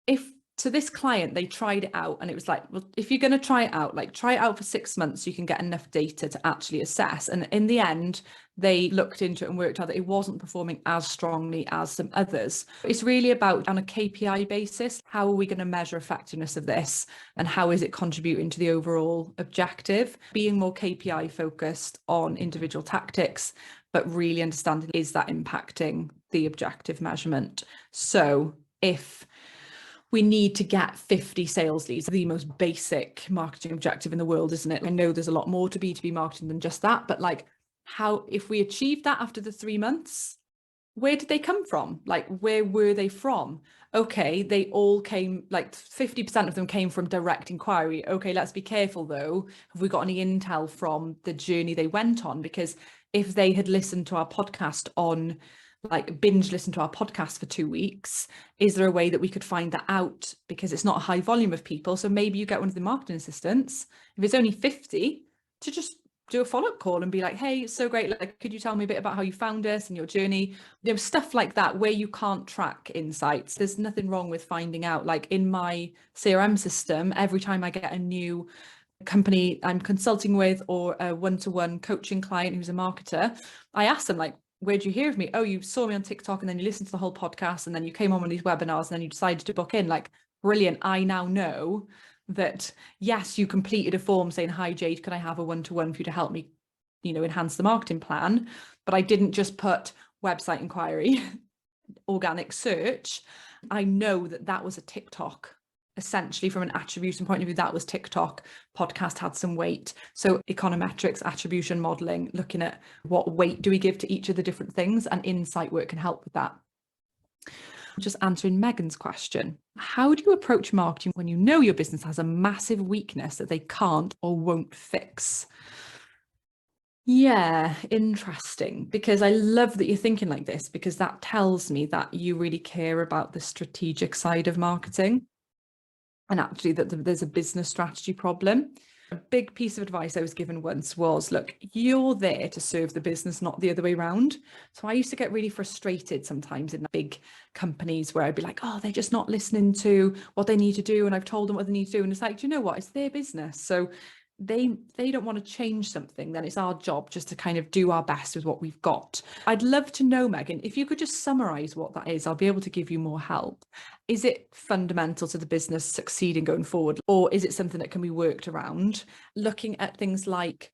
A: if So this client, they tried it out and it was like, well, if you're going to try it out, like try it out for 6 months, so you can get enough data to actually assess. And in the end, they looked into it and worked out that it wasn't performing as strongly as some others. It's really about, on a KPI basis, how are we going to measure effectiveness of this and how is it contributing to the overall objective? Being more KPI focused on individual tactics, but really understanding, is that impacting the objective measurement? So if we need to get 50 sales leads, the most basic marketing objective in the world, isn't it? I know there's a lot more to B2B marketing than just that, but like, how, if we achieve that after the 3 months, where did they come from? Like, where were they from? Okay, they all came, like 50% of them came from direct inquiry. Okay, let's be careful though. Have we got any intel from the journey they went on? Because if they had listened to our podcast on, like binge listen to our podcast for 2 weeks, is there a way that we could find that out? Because it's not a high volume of people. So maybe you get one of the marketing assistants, if it's only 50, to just do a follow-up call and be like, hey, it's so great, like, could you tell me a bit about how you found us and your journey? Stuff like that, where you can't track insights. There's nothing wrong with finding out. Like in my CRM system, every time I get a new company I'm consulting with or a one-to-one coaching client who's a marketer, I ask them, like, where'd you hear of me? Oh, you saw me on TikTok and then you listened to the whole podcast and then you came on one of these webinars and then you decided to book in. Like, brilliant. I now know that, yes, you completed a form saying, hi, Jade, can I have a one-to-one for you to help me, enhance the marketing plan? But I didn't just put website inquiry, organic search. I know that that was a TikTok. Essentially, from an attribution point of view, that was TikTok. Podcast had some weight. So econometrics, attribution modeling, looking at what weight do we give to each of the different things, and insight work can help with that. Just answering Megan's question. How do you approach marketing when you know your business has a massive weakness that they can't or won't fix? Yeah, interesting, because I love that you're thinking like this, because that tells me that you really care about the strategic side of marketing. And actually that there's a business strategy problem. A big piece of advice I was given once was, look, you're there to serve the business, not the other way around. So I used to get really frustrated sometimes in big companies where I'd be like, oh, they're just not listening to what they need to do. And I've told them what they need to do. And it's like, do you know what? It's their business. So they don't want to change something, then it's our job just to kind of do our best with what we've got. I'd love to know, Megan, if you could just summarize what that is, I'll be able to give you more help. Is it fundamental to the business succeeding going forward, or is it something that can be worked around? Looking at things like,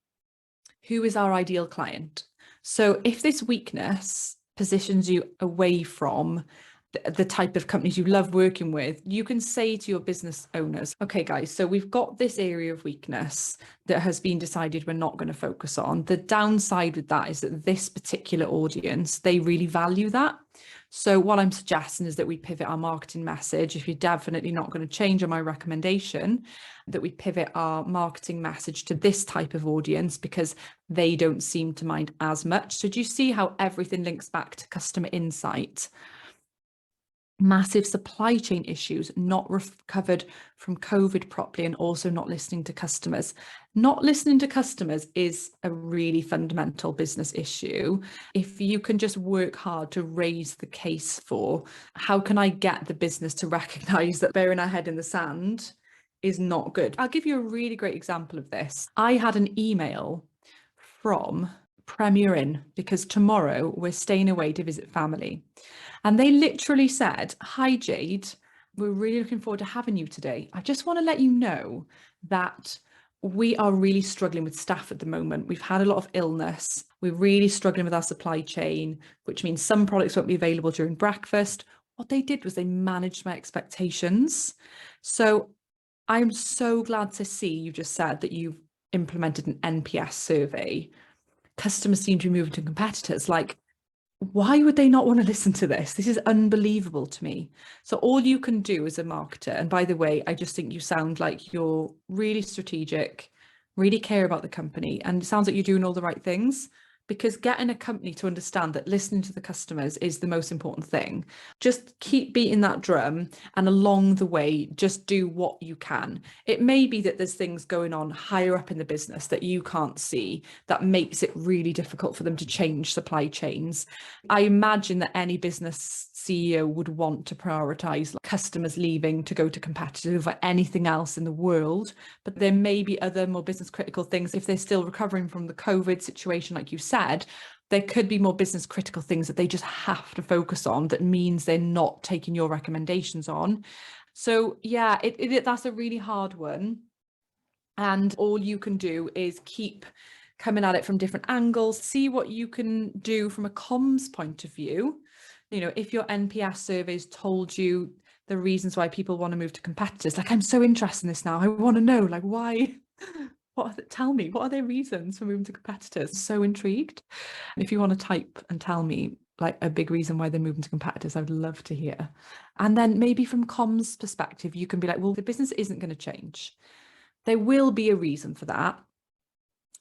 A: who is our ideal client? So if this weakness positions you away from the type of companies you love working with, you can say to your business owners, okay, guys, so we've got this area of weakness that has been decided we're not going to focus on. The downside with that is that this particular audience, they really value that. So what I'm suggesting is that we pivot our marketing message. If you're definitely not going to change on my recommendation, that we pivot our marketing message to this type of audience because they don't seem to mind as much. So do you see how everything links back to customer insight? Massive supply chain issues, not recovered from COVID properly, and also not listening to customers. Not listening to customers is a really fundamental business issue. If you can just work hard to raise the case for, how can I get the business to recognize that burying our head in the sand is not good? I'll give you a really great example of this. I had an email from Premier Inn because tomorrow we're staying away to visit family. And they literally said, hi, Jade, we're really looking forward to having you today. I just want to let you know that we are really struggling with staff at the moment. We've had a lot of illness. We're really struggling with our supply chain, which means some products won't be available during breakfast. What they did was they managed my expectations. So I'm so glad to see you just said that you've implemented an NPS survey. Customers seem to be moving to competitors. Like, why would they not want to listen to this? This is unbelievable to me. So all you can do as a marketer, and by the way, I just think you sound like you're really strategic, really care about the company, and it sounds like you're doing all the right things, because getting a company to understand that listening to the customers is the most important thing. Just keep beating that drum, and along the way, just do what you can. It may be that there's things going on higher up in the business that you can't see that makes it really difficult for them to change supply chains. I imagine that any business CEO would want to prioritize customers leaving to go to competitors over anything else in the world. But there may be other more business critical things. If they're still recovering from the COVID situation, like you said, there could be more business critical things that they just have to focus on. That means they're not taking your recommendations on. So yeah, that's a really hard one. And all you can do is keep coming at it from different angles, see what you can do from a comms point of view. You know, if your NPS surveys told you the reasons why people want to move to competitors, like, I'm so interested in this now. I want to know, like, why? Tell me, what are their reasons for moving to competitors? So intrigued. If you want to type and tell me like a big reason why they're moving to competitors, I would love to hear. And then maybe from comms perspective, you can be like, well, the business isn't going to change. There will be a reason for that.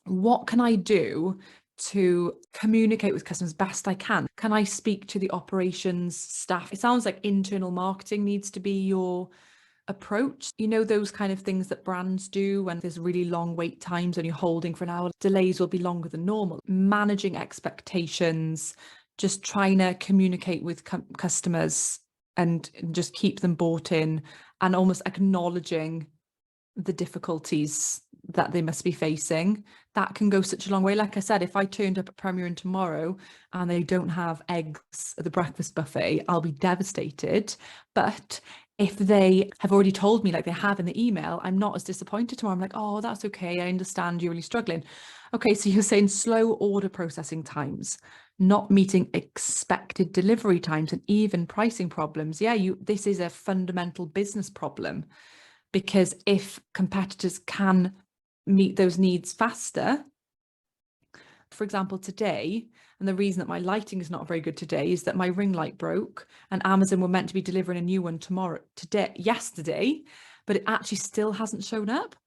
A: What can I do to communicate with customers best I can? Can I speak to the operations staff? It sounds like internal marketing needs to be your approach. You know, those kind of things that brands do when there's really long wait times and you're holding for an hour, delays will be longer than normal. Managing expectations, just trying to communicate with customers and just keep them bought in, and almost acknowledging the difficulties that they must be facing. That can go such a long way. Like I said, if I turned up at Premier Inn tomorrow and they don't have eggs at the breakfast buffet, I'll be devastated. But if they have already told me, like they have in the email, I'm not as disappointed tomorrow. I'm like, oh, that's okay. I understand you're really struggling. Okay, so you're saying slow order processing times, not meeting expected delivery times, and even pricing problems. Yeah, this is a fundamental business problem. Because if competitors can meet those needs faster, for example, today, and the reason that my lighting is not very good today is that my ring light broke, and Amazon were meant to be delivering a new one yesterday, but it actually still hasn't shown up.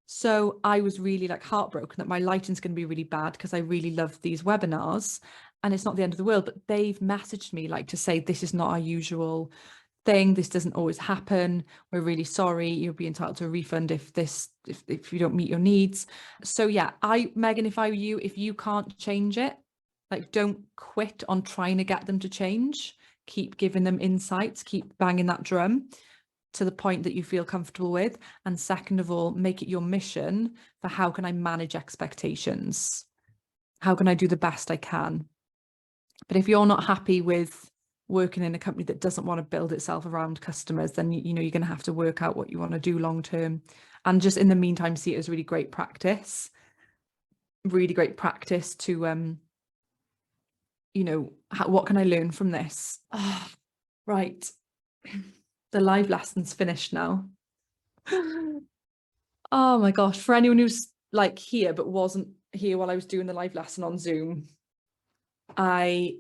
A: So I was really like heartbroken that my lighting's going to be really bad, because I really love these webinars, and it's not the end of the world. But they've messaged me like to say, this is not our usual thing, this doesn't always happen, we're really sorry, you'll be entitled to a refund if you don't meet your needs. So yeah, Megan, if I were you, if you can't change it, like, don't quit on trying to get them to change. Keep giving them insights, keep banging that drum to the point that you feel comfortable with. And second of all, make it your mission for how can I manage expectations, how can I do the best I can. But if you're not happy with working in a company that doesn't want to build itself around customers, then you know you're going to have to work out what you want to do long term. And just in the meantime, see it as really great practice to you know, what can I learn from this? Oh, right, the live lesson's finished now. Oh my gosh, for anyone who's like here but wasn't here while I was doing the live lesson on Zoom, my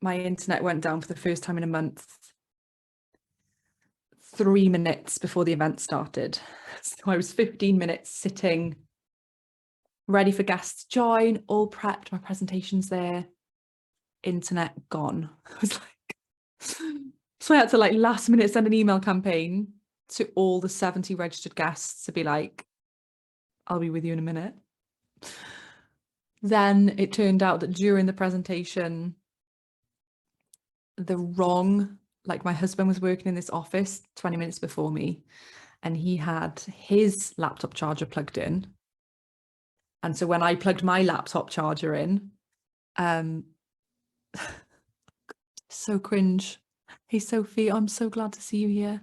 A: internet went down for the first time in a month 3 minutes before the event started. So I was 15 minutes sitting, ready for guests to join, all prepped, my presentation's there, internet gone. I was like, so I had to like last minute send an email campaign to all the 70 registered guests to be like, I'll be with you in a minute. Then it turned out that during the presentation, like my husband was working in this office 20 minutes before me, and he had his laptop charger plugged in. And so when I plugged my laptop charger in, so cringe. Hey, Sophie, I'm so glad to see you here.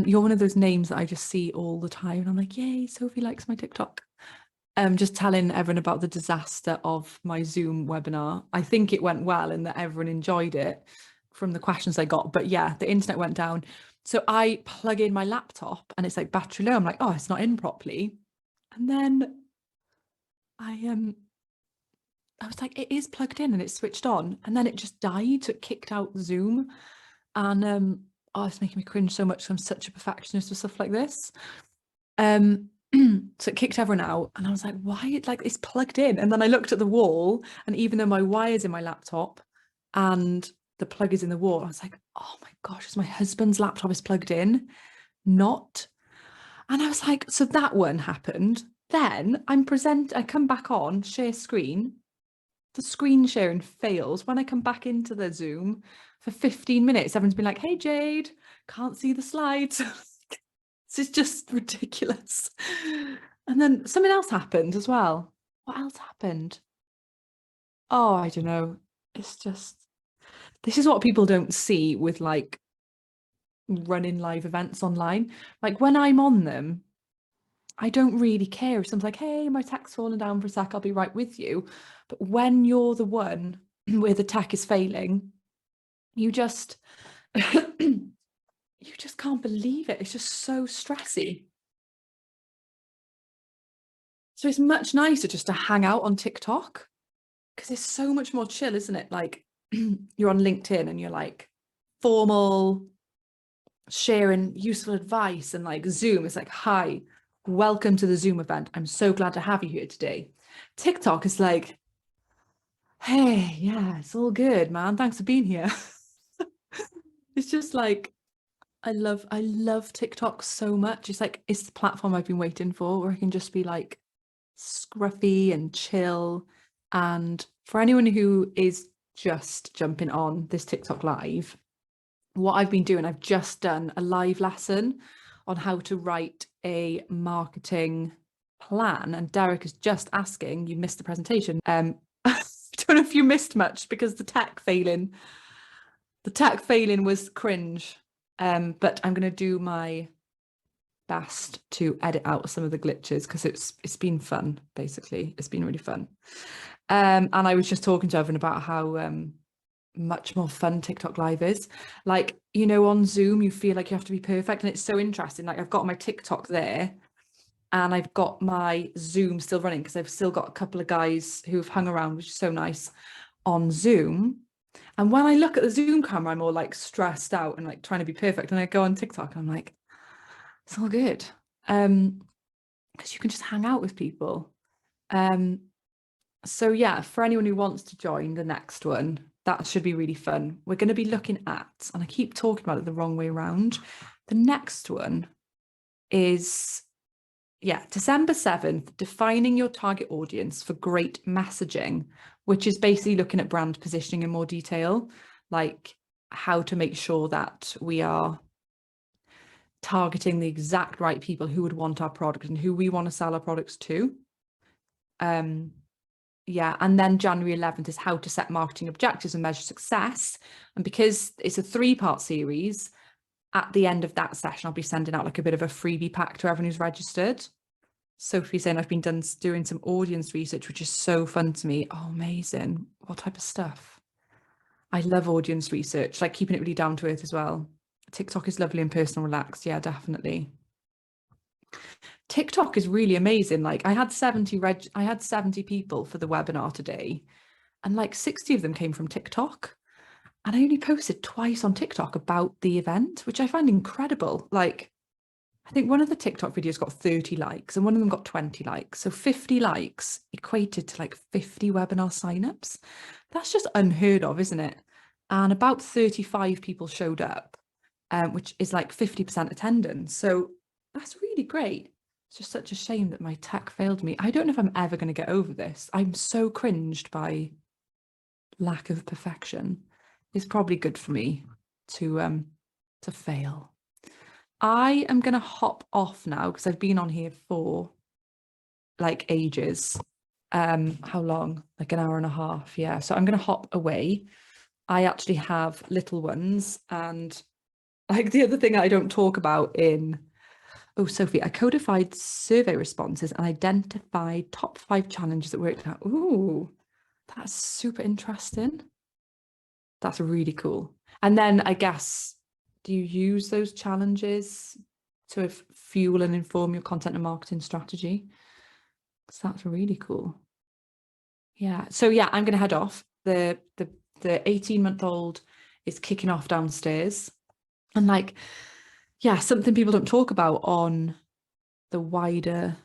A: You're one of those names that I just see all the time. And I'm like, yay, Sophie likes my TikTok. Just telling everyone about the disaster of my Zoom webinar. I think it went well and that everyone enjoyed it from the questions I got. But yeah, the internet went down. So I plug in my laptop and it's like battery low. I'm like, oh, it's not in properly. And then I was like, it is plugged in and it's switched on. And then it just died. So it kicked out Zoom. And oh, it's making me cringe so much. I'm such a perfectionist with stuff like this. So it kicked everyone out, and I was like, why? Like, it's plugged in. And then I looked at the wall, and even though my wire's in my laptop and the plug is in the wall, I was like, oh my gosh, it's my husband's laptop is plugged in, not. And I was like, so that one happened. Then I come back on, share screen. The screen sharing fails. When I come back into the Zoom for 15 minutes, everyone's been like, hey, Jade, can't see the slides. This is just ridiculous. And then something else happened as well. What else happened? Oh, I don't know. It's just, this is what people don't see with like running live events online. Like when I'm on them, I don't really care if someone's like, hey, my tech's fallen down for a sec, I'll be right with you. But when you're the one where the tech is failing, you just you just can't believe it. It's just so stressy. So it's much nicer just to hang out on TikTok because it's so much more chill, isn't it? Like you're on LinkedIn and you're like formal, sharing useful advice, and like Zoom is like, hi, welcome to the Zoom event. I'm so glad to have you here today. TikTok is like, hey, yeah, it's all good, man. Thanks for being here. It's just like, I love TikTok so much. It's like, it's the platform I've been waiting for where I can just be like scruffy and chill. And for anyone who is just jumping on this TikTok live, what I've been doing, I've just done a live lesson on how to write a marketing plan. And Derek is just asking, you missed the presentation. I don't know if you missed much because the tech failing was cringe. But I'm going to do my best to edit out some of the glitches because it's been fun, basically. It's been really fun. And I was just talking to Evan about how much more fun TikTok live is. Like, you know, on Zoom, you feel like you have to be perfect. And it's so interesting. Like I've got my TikTok there and I've got my Zoom still running because I've still got a couple of guys who've hung around, which is so nice, on Zoom. And when I look at the Zoom camera, I'm all like stressed out and like trying to be perfect. And I go on TikTok and I'm like, it's all good. Because you can just hang out with people. So yeah, for anyone who wants to join the next one, that should be really fun. We're going to be looking at, and I keep talking about it the wrong way around. The next one is, yeah, December 7th, defining your target audience for great messaging, which is basically looking at brand positioning in more detail, like how to make sure that we are targeting the exact right people who would want our product and who we want to sell our products to. Yeah, and then January 11th is how to set marketing objectives and measure success. And because it's a 3-part series, at the end of that session, I'll be sending out like a bit of a freebie pack to everyone who's registered. Sophie's saying I've been doing some audience research, which is so fun to me. Oh, amazing. What type of stuff? I love audience research, like keeping it really down to earth as well. TikTok is lovely and personal, relaxed. Yeah, definitely. TikTok is really amazing. Like I had 70 people for the webinar today, and like 60 of them came from TikTok. And I only posted twice on TikTok about the event, which I find incredible. Like I think one of the TikTok videos got 30 likes and one of them got 20 likes. So 50 likes equated to like 50 webinar signups. That's just unheard of, isn't it? And about 35 people showed up, which is like 50% attendance. So that's really great. It's just such a shame that my tech failed me. I don't know if I'm ever going to get over this. I'm so cringed by lack of perfection. It's probably good for me to fail. I am going to hop off now because I've been on here for like ages. How long? Like an hour and a half. Yeah. So I'm going to hop away. I actually have little ones, and like the other thing I don't talk about oh, Sophie, I codified survey responses and identified top 5 challenges that worked out. Ooh, that's super interesting. That's really cool. And then I guess, do you use those challenges to fuel and inform your content and marketing strategy? Because that's really cool. Yeah. So yeah, I'm going to head off. The 18-month-old is kicking off downstairs. And like, yeah, something people don't talk about on the wider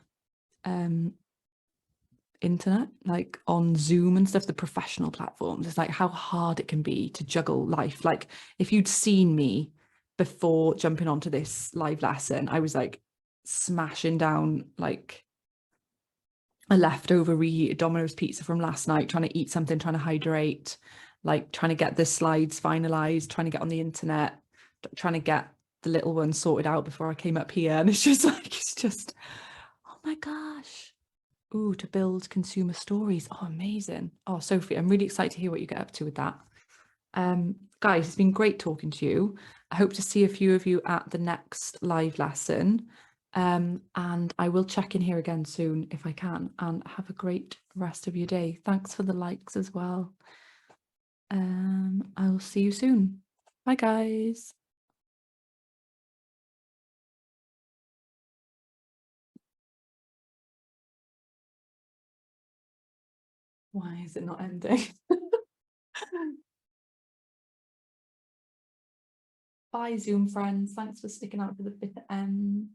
A: internet, like on Zoom and stuff, the professional platforms. It's like how hard it can be to juggle life. Like if you'd seen me before jumping onto this live lesson, I was like smashing down like a leftover reheated Domino's pizza from last night, trying to eat something, trying to hydrate, like trying to get the slides finalized, trying to get on the internet, trying to get the little one sorted out before I came up here. And it's just like, it's just, oh my gosh. Ooh, to build consumer stories. Oh, amazing. Oh, Sophie, I'm really excited to hear what you get up to with that. Guys, it's been great talking to you. I hope to see a few of you at the next live lesson. And I will check in here again soon if I can, and have a great rest of your day. Thanks for the likes as well. I will see you soon. Bye, guys. Why is it not ending? Bye, Zoom friends. Thanks for sticking out to the bitter end.